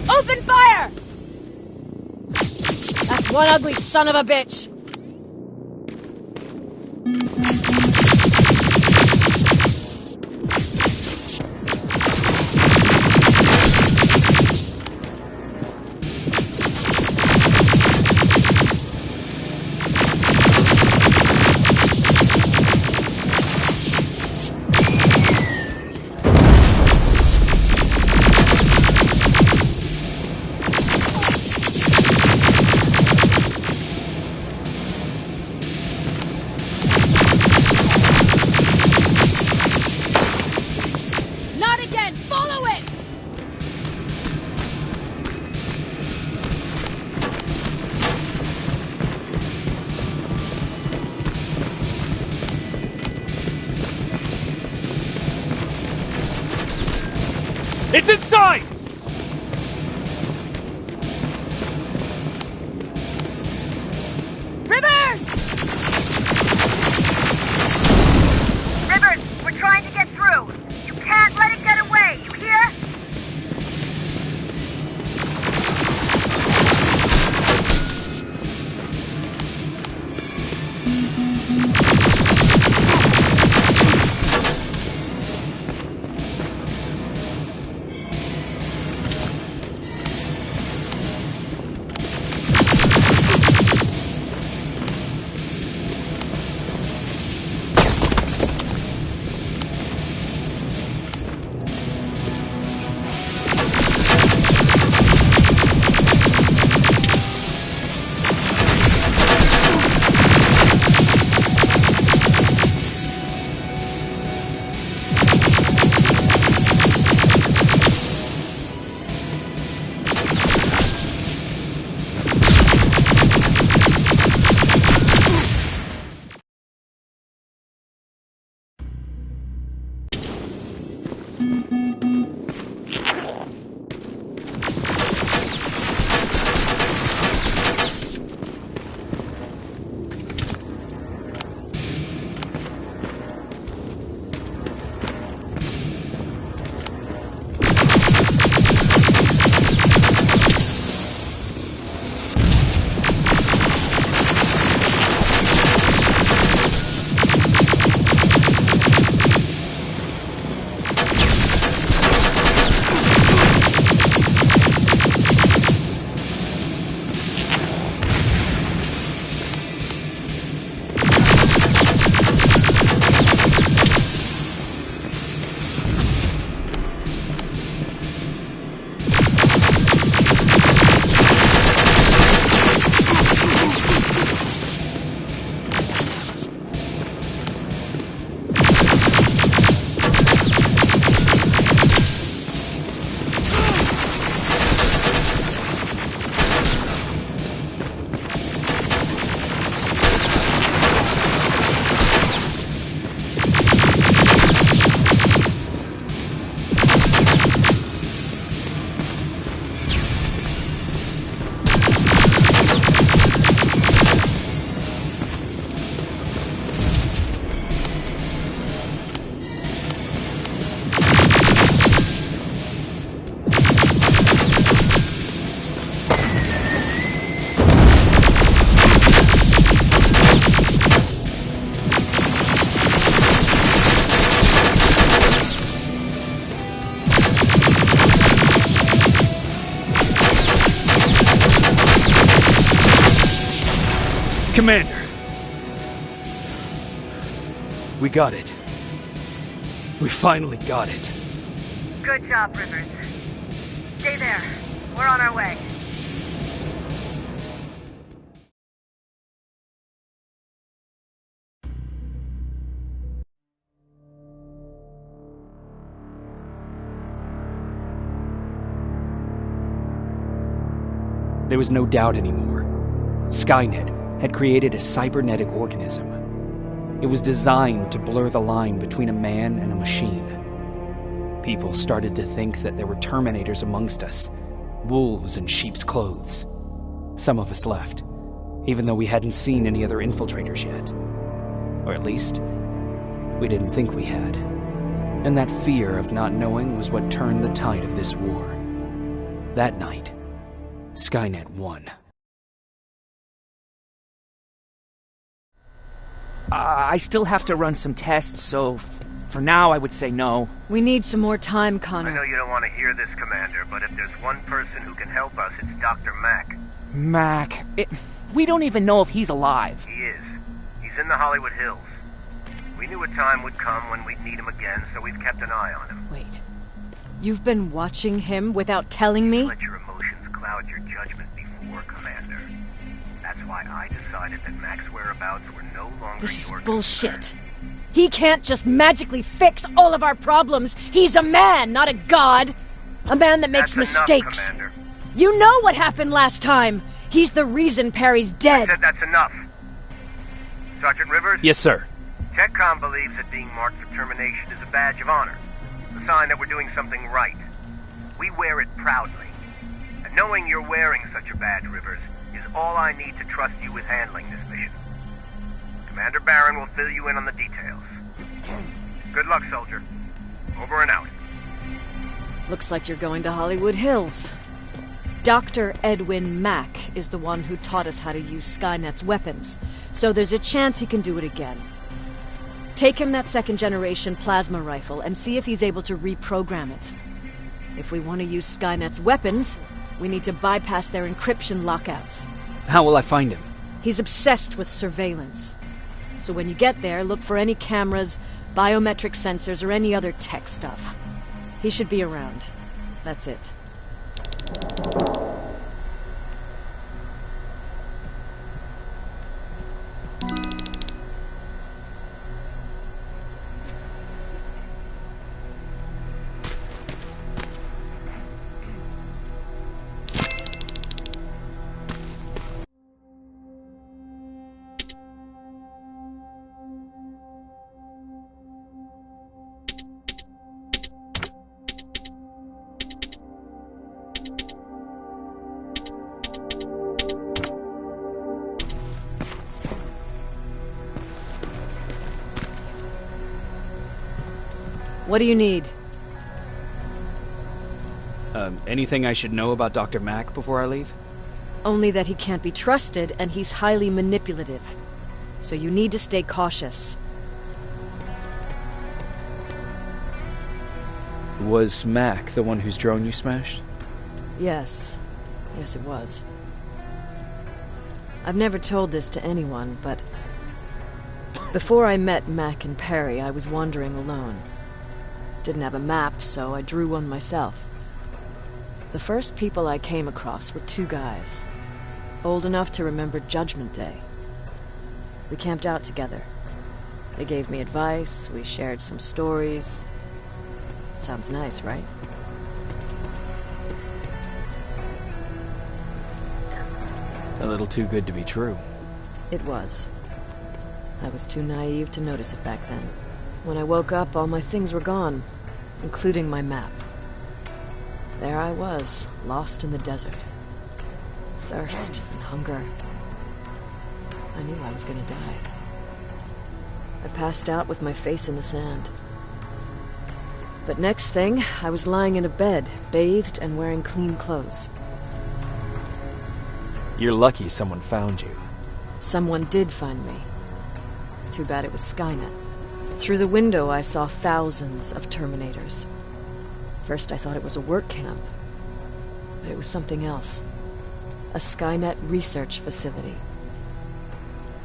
Open fire! That's one ugly son of a bitch! It's inside! Rivers! Rivers, we're trying to get through. You can't let it get away, you hear? Commander! We got it. We finally got it. Good job, Rivers. Stay there. We're on our way. There was no doubt anymore. Skynet had created a cybernetic organism. It was designed to blur the line between a man and a machine. People started to think that there were Terminators amongst us, wolves in sheep's clothes. Some of us left, even though we hadn't seen any other infiltrators yet. Or at least, we didn't think we had. And that fear of not knowing was what turned the tide of this war. That night, Skynet won. I still have to run some tests, so for now I would say no. We need some more time, Connor. I know you don't want to hear this, Commander, but if there's one person who can help us, it's Dr. Mack. Mac. We don't even know if he's alive. He is. He's in the Hollywood Hills. We knew a time would come when we'd need him again, so we've kept an eye on him. Wait. You've been watching him without telling me? Let your emotions cloud your judgment before, Commander. That's why I decided that Mack's whereabouts were no longer This is your bullshit. concern. He can't just magically fix all of our problems. He's a man, not a god. A man that makes That's mistakes. Enough, Commander. You know what happened last time. He's the reason Perry's dead. I said that's enough. Sergeant Rivers? Yes, sir. TechCom believes that being marked for termination is a badge of honor. A sign that we're doing something right. We wear it proudly. And knowing you're wearing such a badge, Rivers, is all I need to trust you with handling this mission. Commander Barron will fill you in on the details. Good luck, soldier. Over and out. Looks like you're going to Hollywood Hills. Dr. Edwin Mack is the one who taught us how to use Skynet's weapons, so there's a chance he can do it again. Take him that second-generation plasma rifle and see if he's able to reprogram it. If we want to use Skynet's weapons, we need to bypass their encryption lockouts. How will I find him? He's obsessed with surveillance. So when you get there, look for any cameras, biometric sensors, or any other tech stuff. He should be around. That's it. What do you need? Anything I should know about Dr. Mack before I leave? Only that he can't be trusted, and he's highly manipulative. So you need to stay cautious. Was Mack the one whose drone you smashed? Yes. Yes, it was. I've never told this to anyone, but before I met Mack and Perry, I was wandering alone. Didn't have a map, so I drew one myself. The first people I came across were two guys, old enough to remember Judgment Day. We camped out together. They gave me advice, we shared some stories. Sounds nice, right? A little too good to be true. It was. I was too naive to notice it back then. When I woke up, all my things were gone, including my map. There I was, lost in the desert. Thirst and hunger. I knew I was gonna die. I passed out with my face in the sand. But next thing, I was lying in a bed, bathed and wearing clean clothes. You're lucky someone found you. Someone did find me. Too bad it was Skynet. Through the window, I saw thousands of Terminators. First, I thought it was a work camp. But it was something else. A Skynet research facility.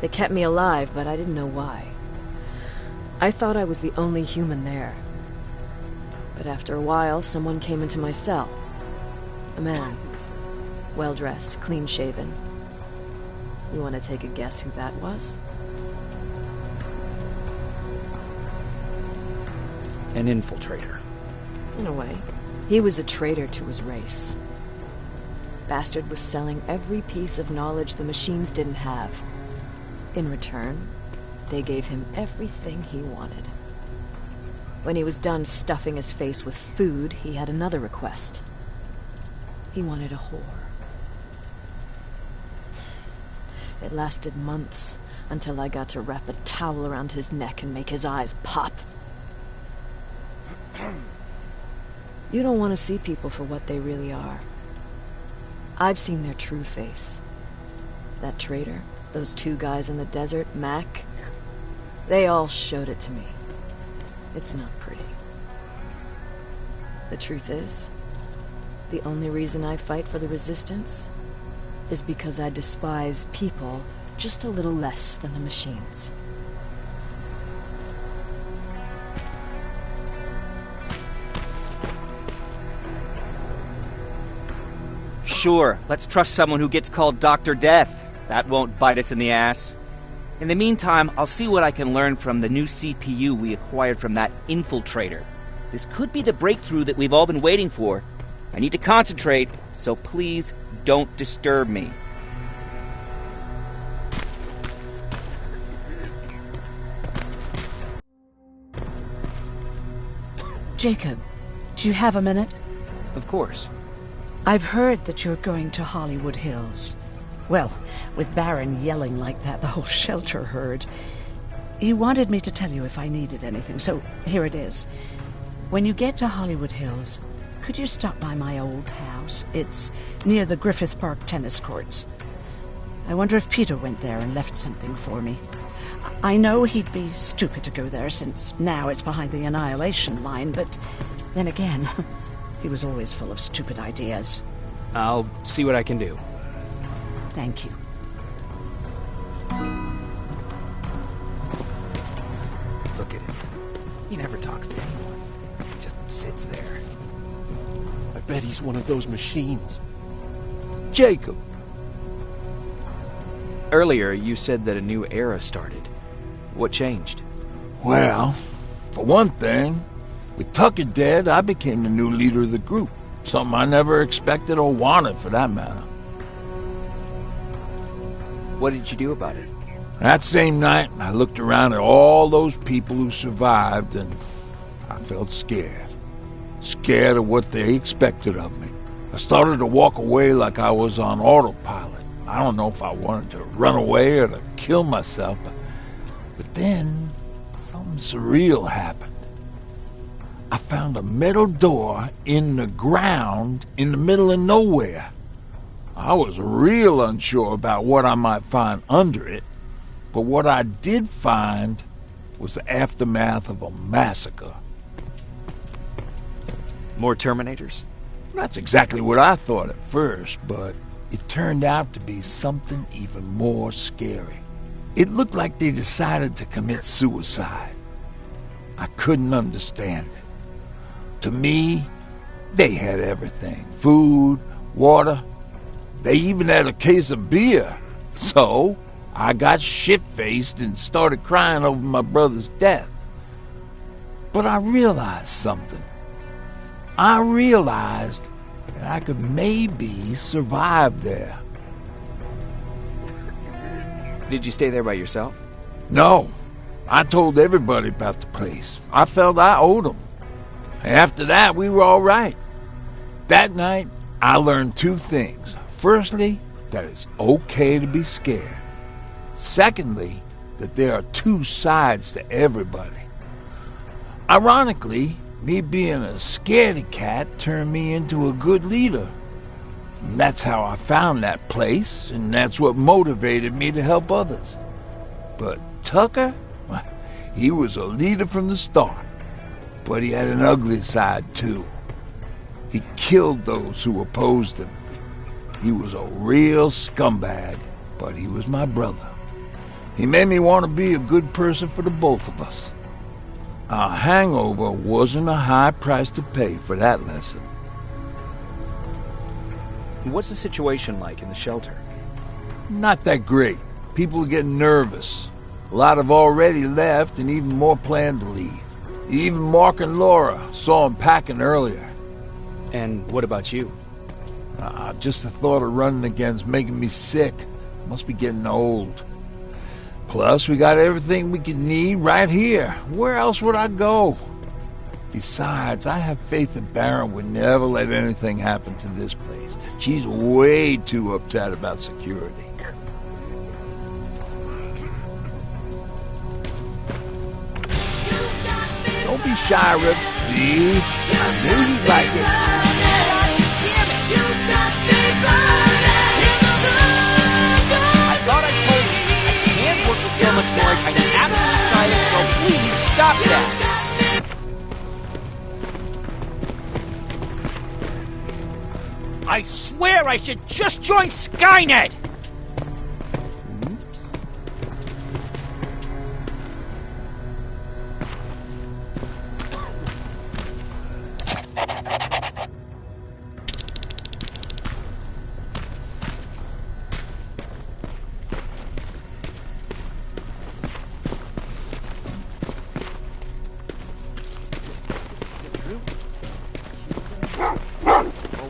They kept me alive, but I didn't know why. I thought I was the only human there. But after a while, someone came into my cell. A man. Well-dressed, clean-shaven. You want to take a guess who that was? An infiltrator. In a way. He was a traitor to his race. Bastard was selling every piece of knowledge the machines didn't have. In return, they gave him everything he wanted. When he was done stuffing his face with food, he had another request. He wanted a whore. It lasted months, until I got to wrap a towel around his neck and make his eyes pop. You don't want to see people for what they really are. I've seen their true face. That traitor, those two guys in the desert, Mac, they all showed it to me. It's not pretty. The truth is, the only reason I fight for the Resistance is because I despise people just a little less than the machines. Sure, let's trust someone who gets called Dr. Death. That won't bite us in the ass. In the meantime, I'll see what I can learn from the new CPU we acquired from that infiltrator. This could be the breakthrough that we've all been waiting for. I need to concentrate, so please don't disturb me. Jacob, do you have a minute? Of course. I've heard that you're going to Hollywood Hills. Well, with Baron yelling like that, the whole shelter heard. He wanted me to tell you if I needed anything, so here it is. When you get to Hollywood Hills, could you stop by my old house? It's near the Griffith Park tennis courts. I wonder if Peter went there and left something for me. I know he'd be stupid to go there, since now it's behind the Annihilation line, but then again, he was always full of stupid ideas. I'll see what I can do. Thank you. Look at him. He never talks to anyone. He just sits there. I bet he's one of those machines. Jacob. Earlier, you said that a new era started. What changed? Well, for one thing, with Tucker dead, I became the new leader of the group. Something I never expected or wanted, for that matter. What did you do about it? That same night, I looked around at all those people who survived, and I felt scared. Scared of what they expected of me. I started to walk away like I was on autopilot. I don't know if I wanted to run away or to kill myself, but then something surreal happened. I found a metal door in the ground in the middle of nowhere. I was real unsure about what I might find under it, but what I did find was the aftermath of a massacre. More Terminators? That's exactly what I thought at first, but it turned out to be something even more scary. It looked like they decided to commit suicide. I couldn't understand it. To me, they had everything. Food, water. They even had a case of beer. So, I got shit-faced and started crying over my brother's death. But I realized something. I realized that I could maybe survive there. Did you stay there by yourself? No. I told everybody about the place. I felt I owed them. After that, we were all right. That night, I learned two things. Firstly, that it's okay to be scared. Secondly, that there are two sides to everybody. Ironically, me being a scaredy cat turned me into a good leader. And that's how I found that place, and that's what motivated me to help others. But Tucker, he was a leader from the start. But he had an ugly side, too. He killed those who opposed him. He was a real scumbag, but he was my brother. He made me want to be a good person for the both of us. A hangover wasn't a high price to pay for that lesson. What's the situation like in the shelter? Not that great. People are getting nervous. A lot have already left, and even more plan to leave. Even Mark and Laura saw him packing earlier. And what about you? Just the thought of running again's making me sick. Must be getting old. Plus, we got everything we can need right here. Where else would I go? Besides, I have faith that Baron would never let anything happen to this place. She's way too uptight about security. Don't be shy, Rip. See? I knew you'd like it. I thought I told you, I can't work with so much noise. I need absolute silence, so please stop that. I swear I should just join Skynet!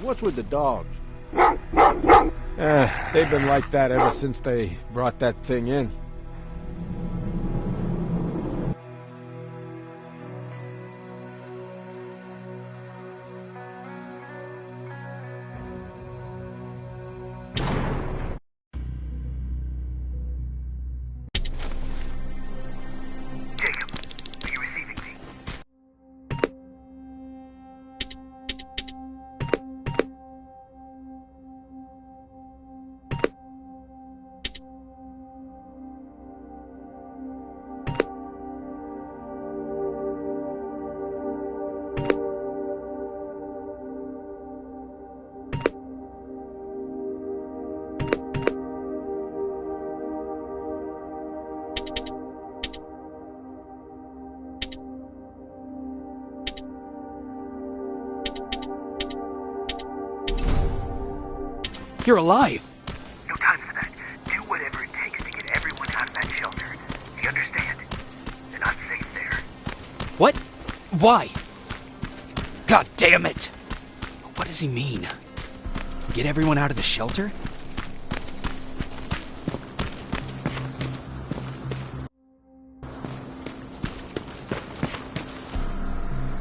What's with the dogs? They've been like that ever since they brought that thing in. Jacob, are you receiving me? You're alive! No time for that. Do whatever it takes to get everyone out of that shelter. Do you understand? They're not safe there. What? Why? God damn it! What does he mean? Get everyone out of the shelter?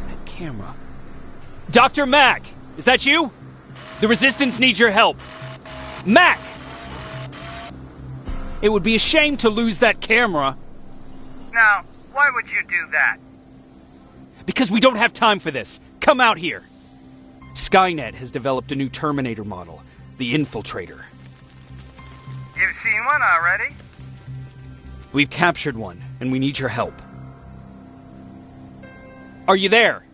That camera. Dr. Mack! Is that you? The Resistance needs your help. Mac! It would be a shame to lose that camera. Now, why would you do that? Because we don't have time for this. Come out here. Skynet has developed a new Terminator model, the Infiltrator. You've seen one already? We've captured one, and we need your help. Are you there?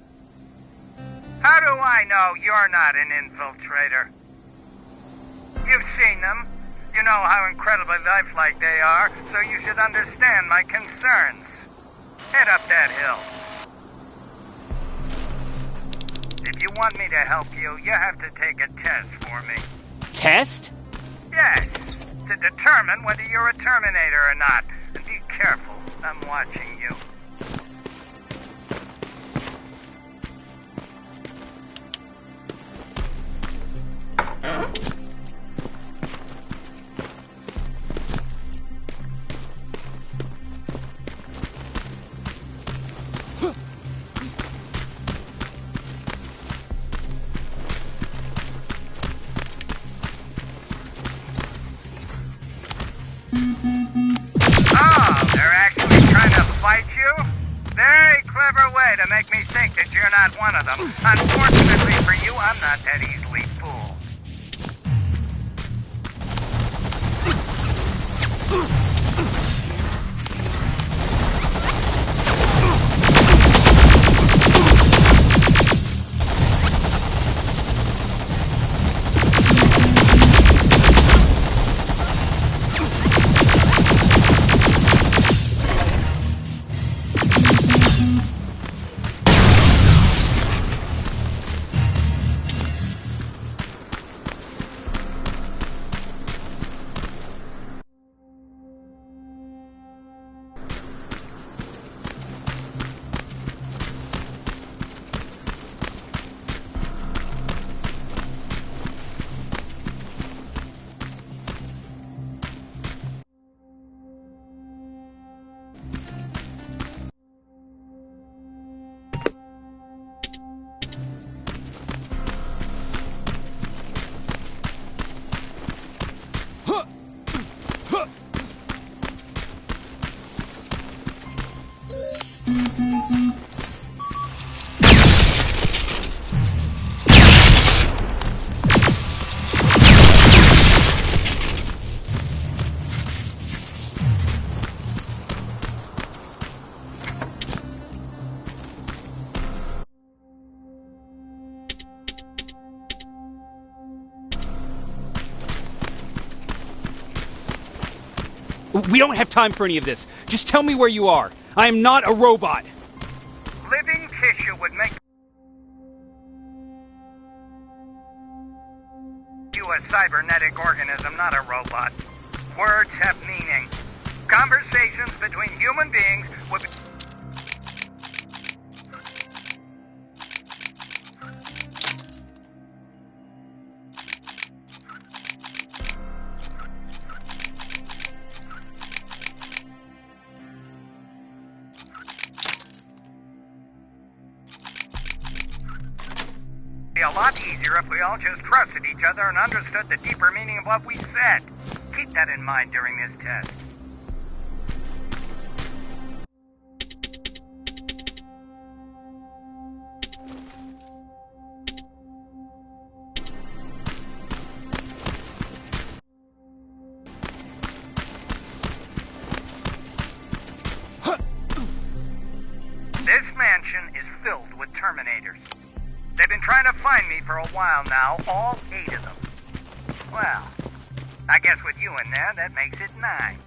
How do I know you're not an infiltrator? You've seen them. You know how incredibly lifelike they are, so you should understand my concerns. Head up that hill. If you want me to help you, you have to take a test for me. Test? Yes, to determine whether you're a Terminator or not. And be careful, I'm watching you. To make me think that you're not one of them. Unfortunately for you, I'm not that easily fooled. We don't have time for any of this. Just tell me where you are. I am not a robot. Living tissue would make you a cybernetic organism, not a robot. Words have meaning. Conversations between human beings would be... a lot easier if we all just trusted each other and understood the deeper meaning of what we said. Keep that in mind during this test. This mansion is filled with Terminators. They've been trying to find me for a while now, all 8 of them. Well, I guess with you in there, that makes it 9.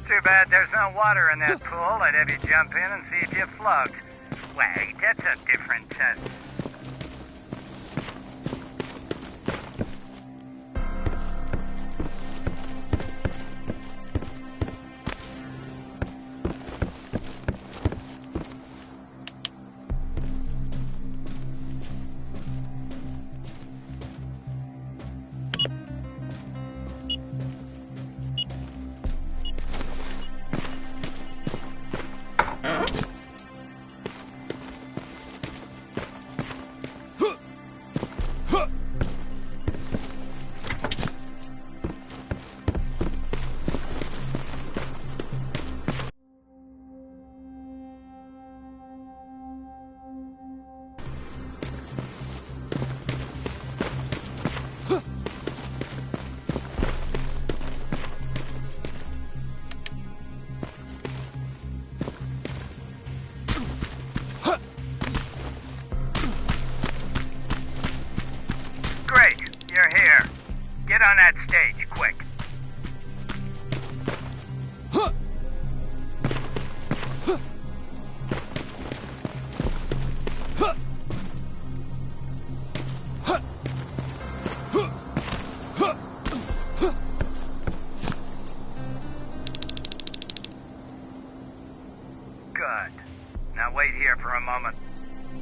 Too bad there's no water in that pool. I'd have you jump in and see if you float. Wait, that's a different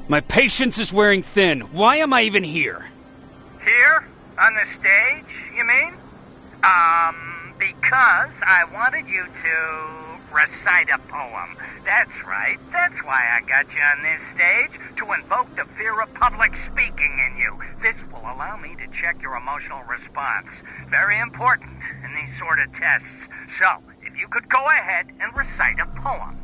My patience is wearing thin. Why am I even here? Here? On the stage, you mean? Because I wanted you to recite a poem. That's right. That's why I got you on this stage, to invoke the fear of public speaking in you. This will allow me to check your emotional response. Very important in these sort of tests. So, if you could go ahead and recite a poem.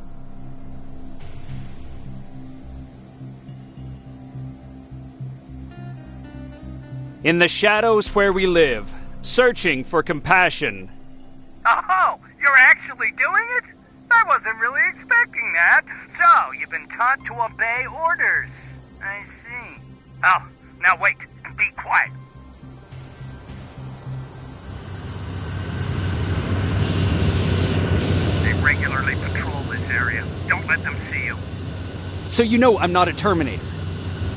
In the shadows where we live, searching for compassion. Oh, you're actually doing it? I wasn't really expecting that. So, you've been taught to obey orders. I see. Oh, now wait, and be quiet. They regularly patrol this area. Don't let them see you. So you know I'm not a Terminator.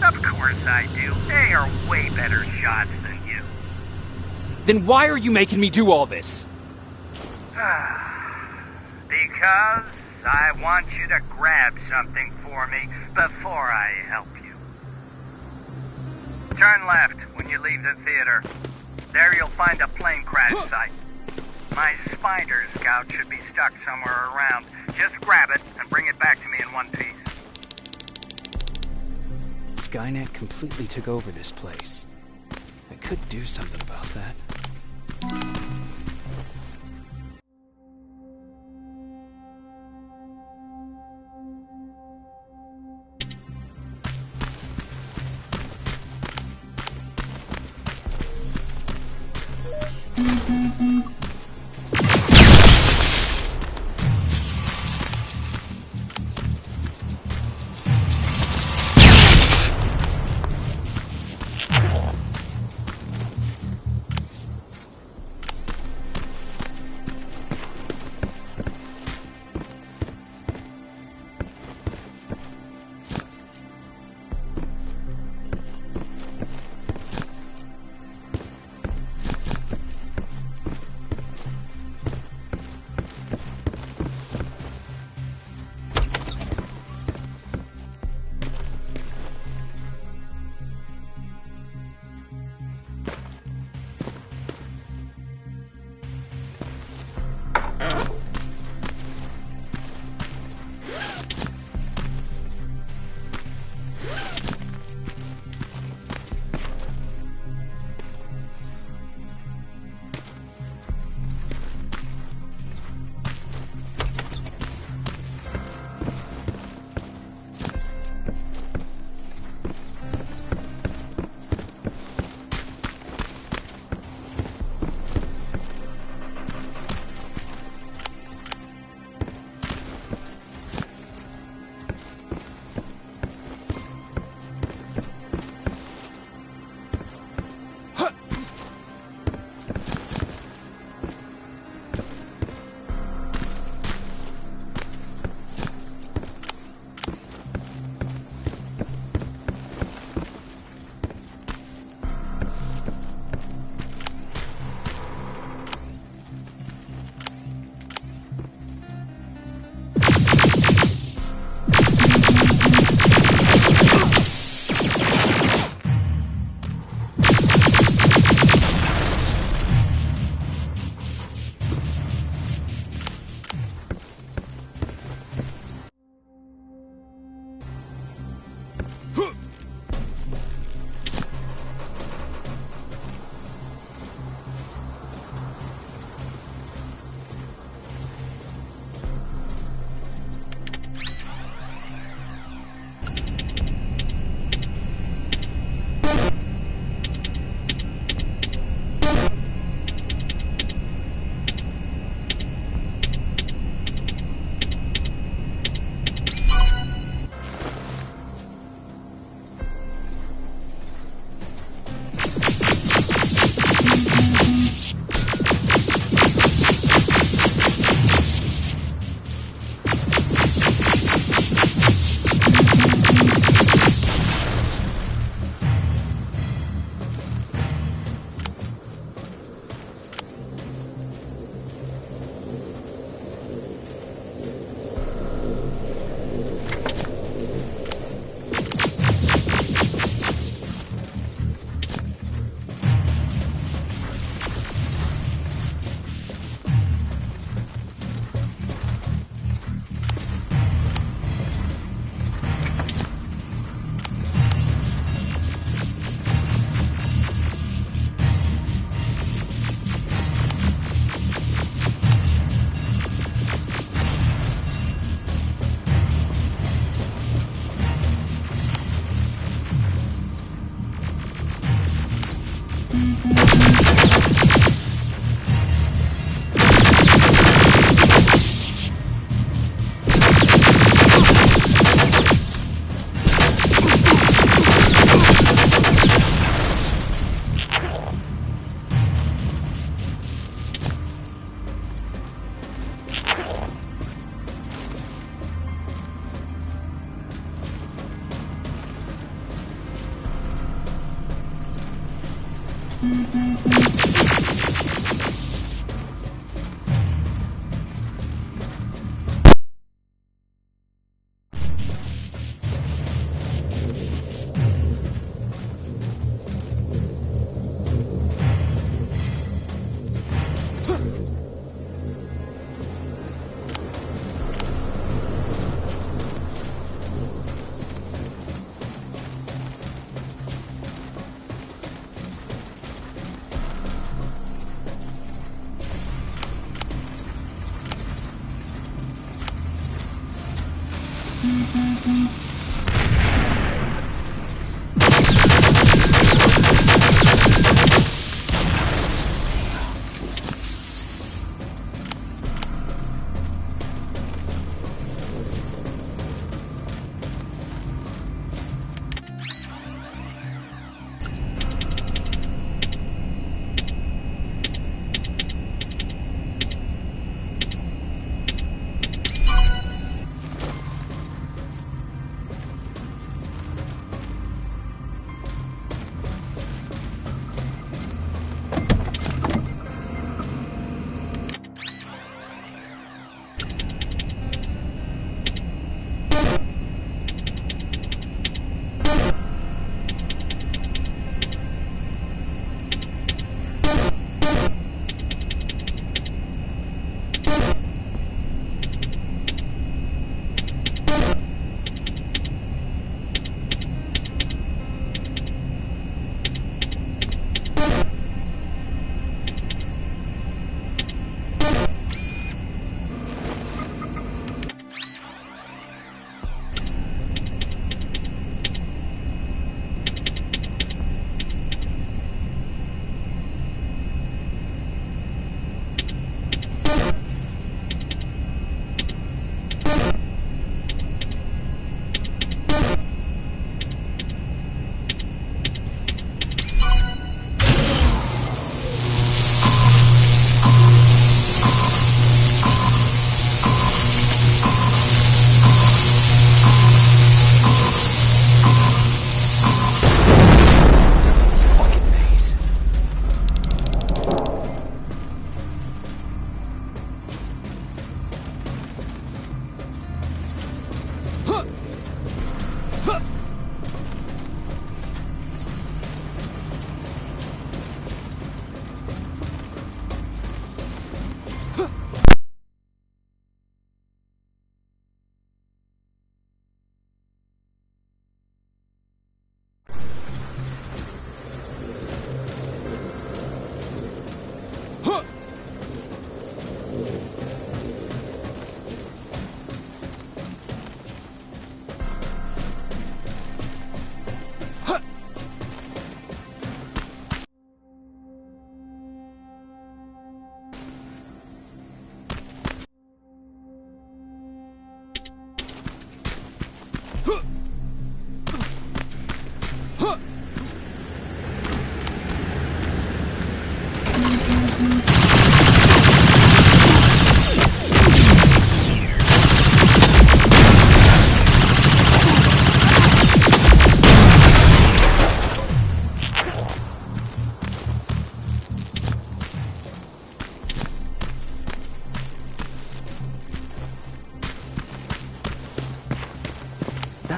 Of course I do. They are way better shots than you. Then why are you making me do all this? Because I want you to grab something for me before I help you. Turn left when you leave the theater. There you'll find a plane crash site. My spider scout should be stuck somewhere around. Just grab it and bring it back to me in one piece. Skynet completely took over this place. I could do something about that.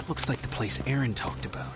Looks like the place Aaron talked about.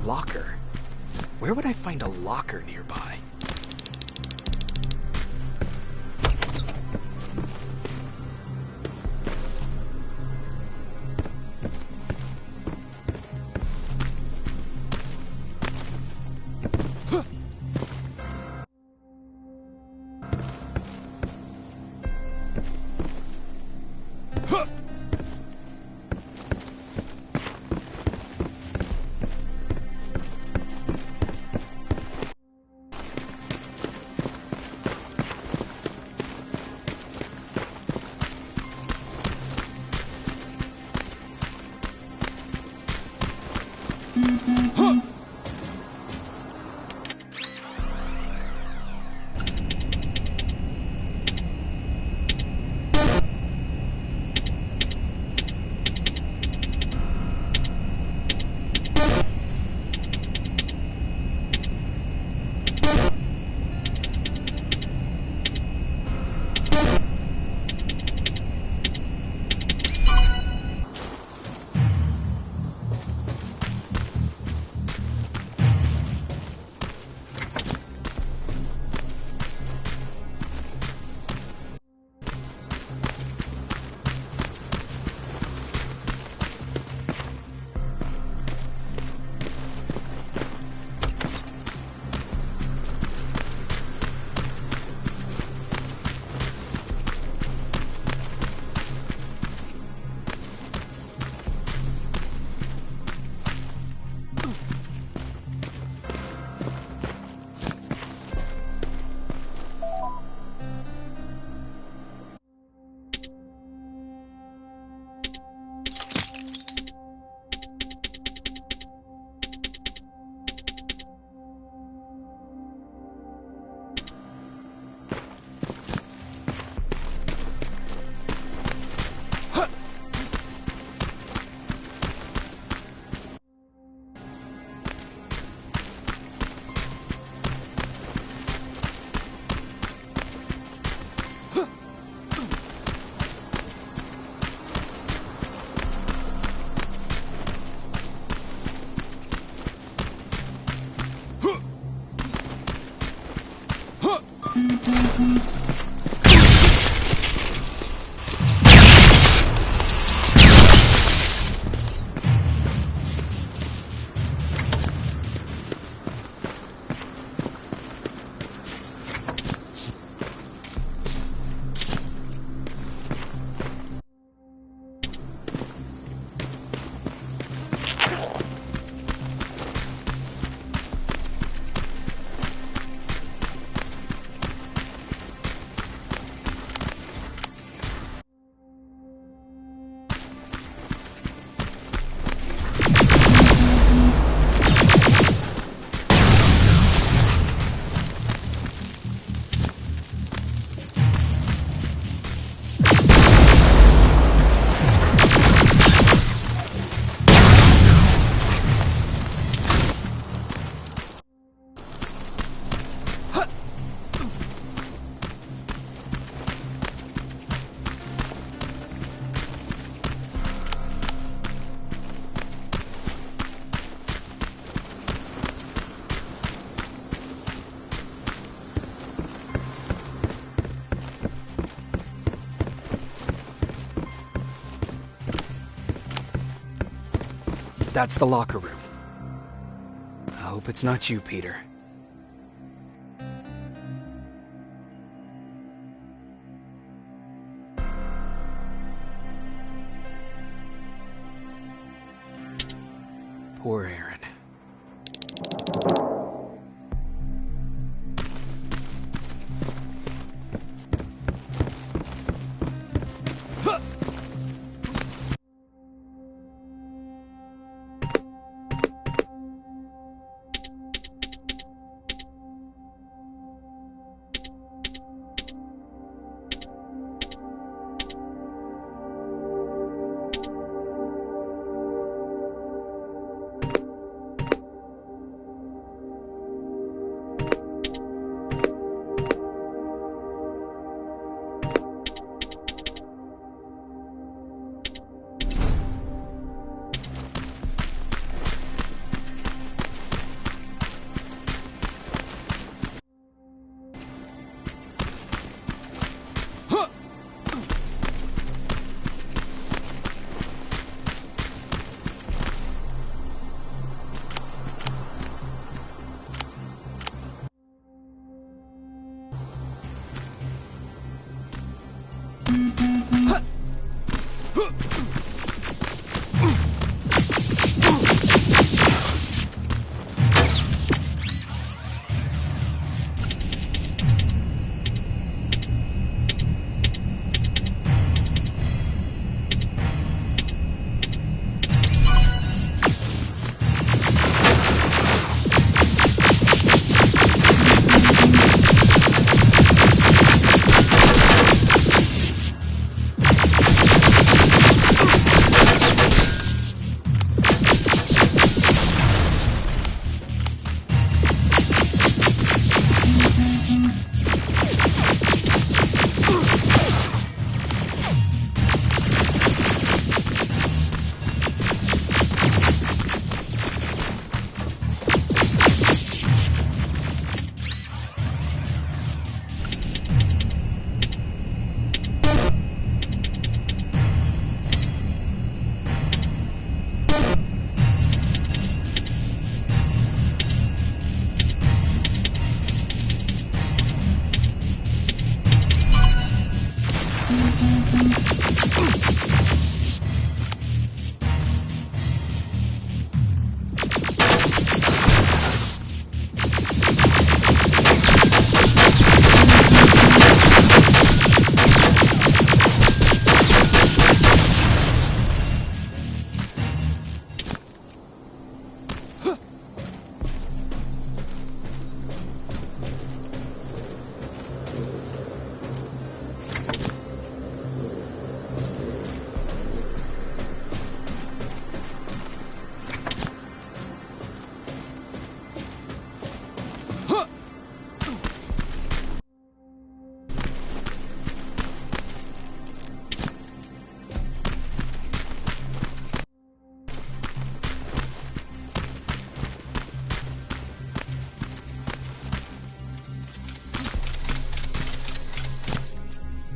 locker. Where would I find a locker nearby? That's the locker room. I hope it's not you, Peter. Poor Aaron.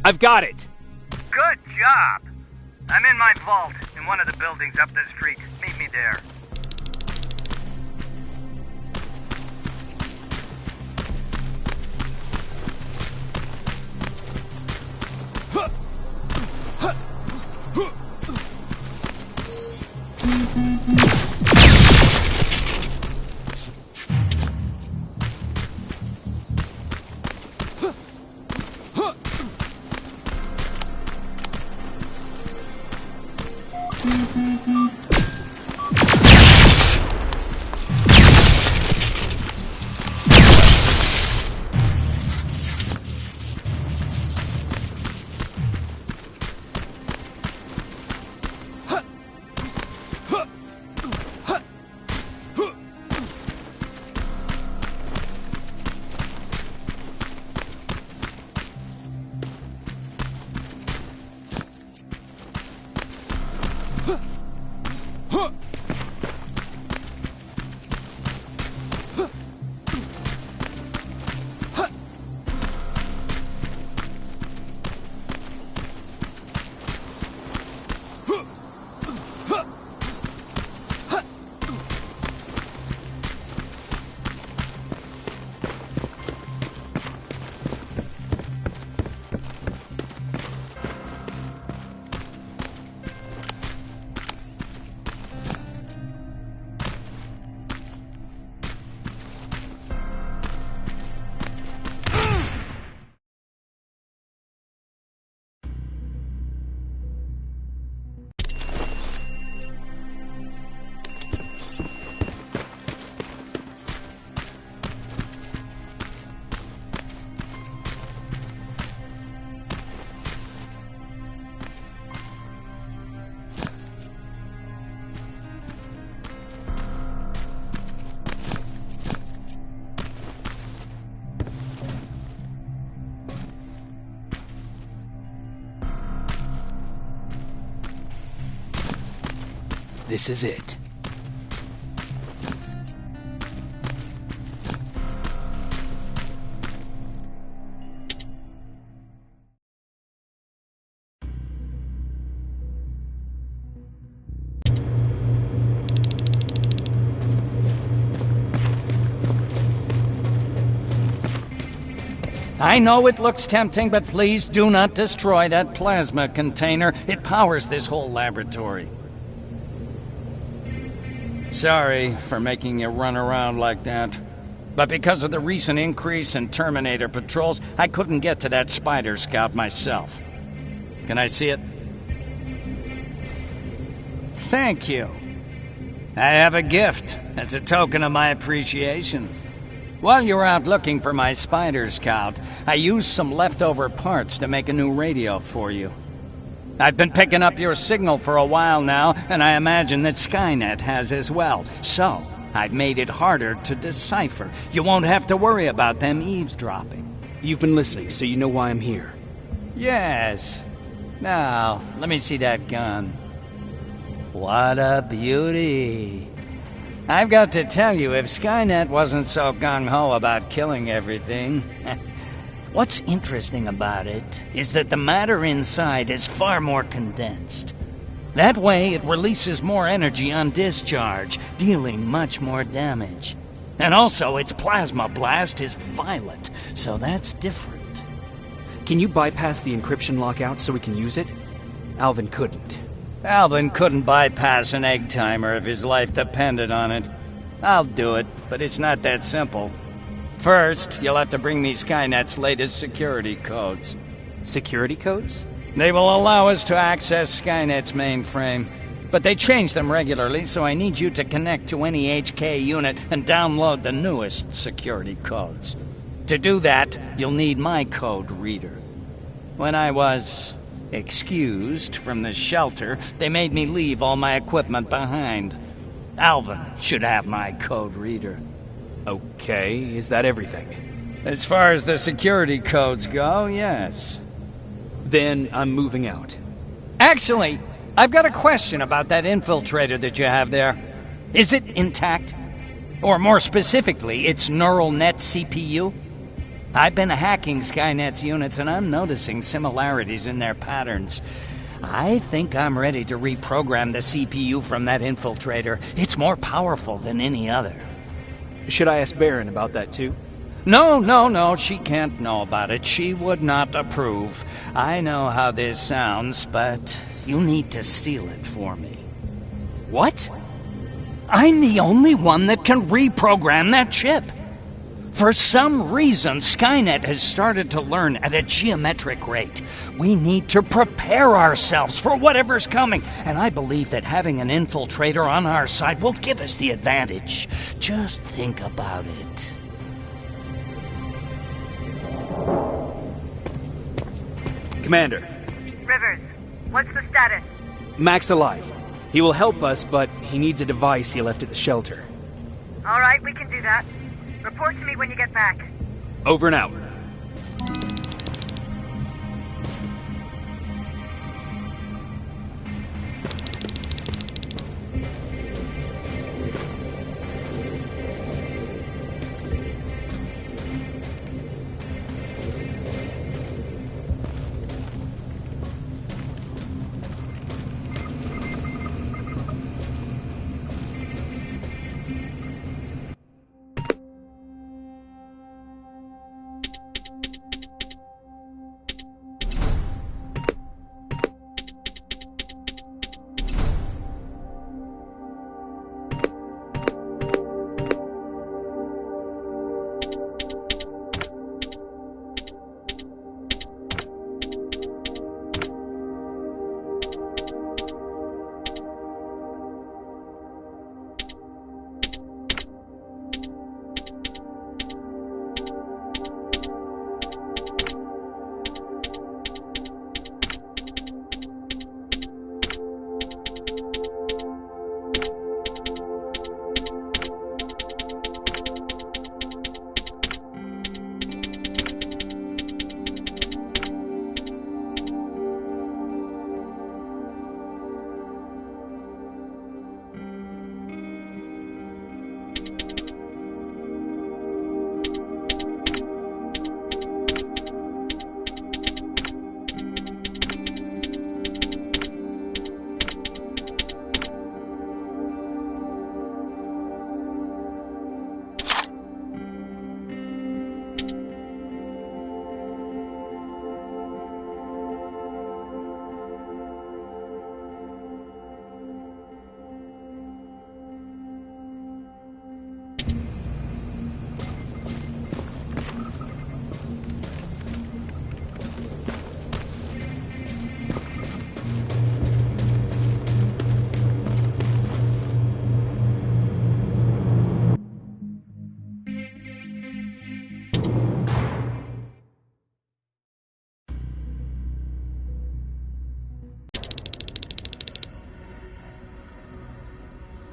I've got it! Good job! I'm in my vault, in one of the buildings up the street. Meet me there. This is it. I know it looks tempting, but please do not destroy that plasma container. It powers this whole laboratory. Sorry for making you run around like that. But because of the recent increase in Terminator patrols, I couldn't get to that Spider Scout myself. Can I see it? Thank you. I have a gift as a token of my appreciation. While you were out looking for my Spider Scout, I used some leftover parts to make a new radio for you. I've been picking up your signal for a while now, and I imagine that Skynet has as well. So, I've made it harder to decipher. You won't have to worry about them eavesdropping. You've been listening, so you know why I'm here. Yes. Now, let me see that gun. What a beauty. I've got to tell you, if Skynet wasn't so gung-ho about killing everything... What's interesting about it is that the matter inside is far more condensed. That way, it releases more energy on discharge, dealing much more damage. And also, its plasma blast is violet, so that's different. Can you bypass the encryption lockout so we can use it? Alvin couldn't. Alvin couldn't bypass an egg timer if his life depended on it. I'll do it, but it's not that simple. First, you'll have to bring me Skynet's latest security codes. Security codes? They will allow us to access Skynet's mainframe. But they change them regularly, so I need you to connect to any HK unit and download the newest security codes. To do that, you'll need my code reader. When I was excused from the shelter, they made me leave all my equipment behind. Alvin should have my code reader. Okay, is that everything? As far as the security codes go, yes. Then I'm moving out. Actually, I've got a question about that infiltrator that you have there. Is it intact? Or more specifically, its neural net CPU? I've been hacking Skynet's units, and I'm noticing similarities in their patterns. I think I'm ready to reprogram the CPU from that infiltrator. It's more powerful than any other. Should I ask Baron about that too? No, she can't know about it. She would not approve. I know how this sounds, but you need to steal it for me. What? I'm the only one that can reprogram that chip. For some reason, Skynet has started to learn at a geometric rate. We need to prepare ourselves for whatever's coming, and I believe that having an infiltrator on our side will give us the advantage. Just think about it. Commander. Rivers, what's the status? Mac's alive. He will help us, but he needs a device he left at the shelter. All right, we can do that. Report to me when you get back. Over and out.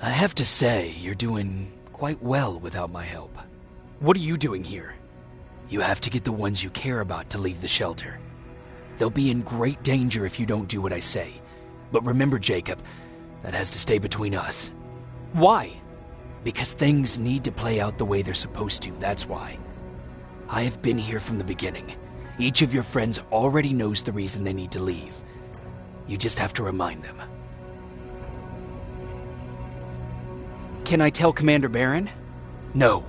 I have to say, you're doing quite well without my help. What are you doing here? You have to get the ones you care about to leave the shelter. They'll be in great danger if you don't do what I say. But remember, Jacob, that has to stay between us. Why? Because things need to play out the way they're supposed to, that's why. I have been here from the beginning. Each of your friends already knows the reason they need to leave. You just have to remind them. Can I tell Commander Baron? No,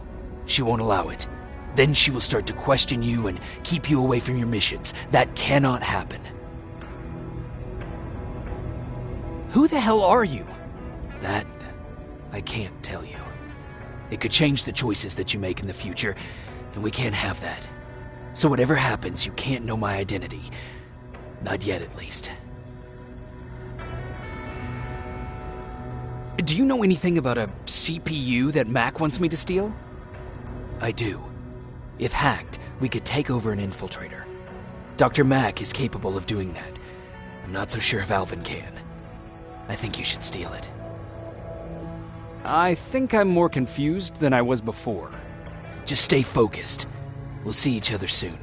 she won't allow it. Then she will start to question you and keep you away from your missions. That cannot happen. Who the hell are you? That I can't tell you. It could change the choices that you make in the future, and we can't have that. So whatever happens, you can't know my identity. Not yet, at least. Do you know anything about a CPU that Mac wants me to steal? I do. If hacked, we could take over an infiltrator. Dr. Mac is capable of doing that. I'm not so sure if Alvin can. I think you should steal it. I think I'm more confused than I was before. Just stay focused. We'll see each other soon.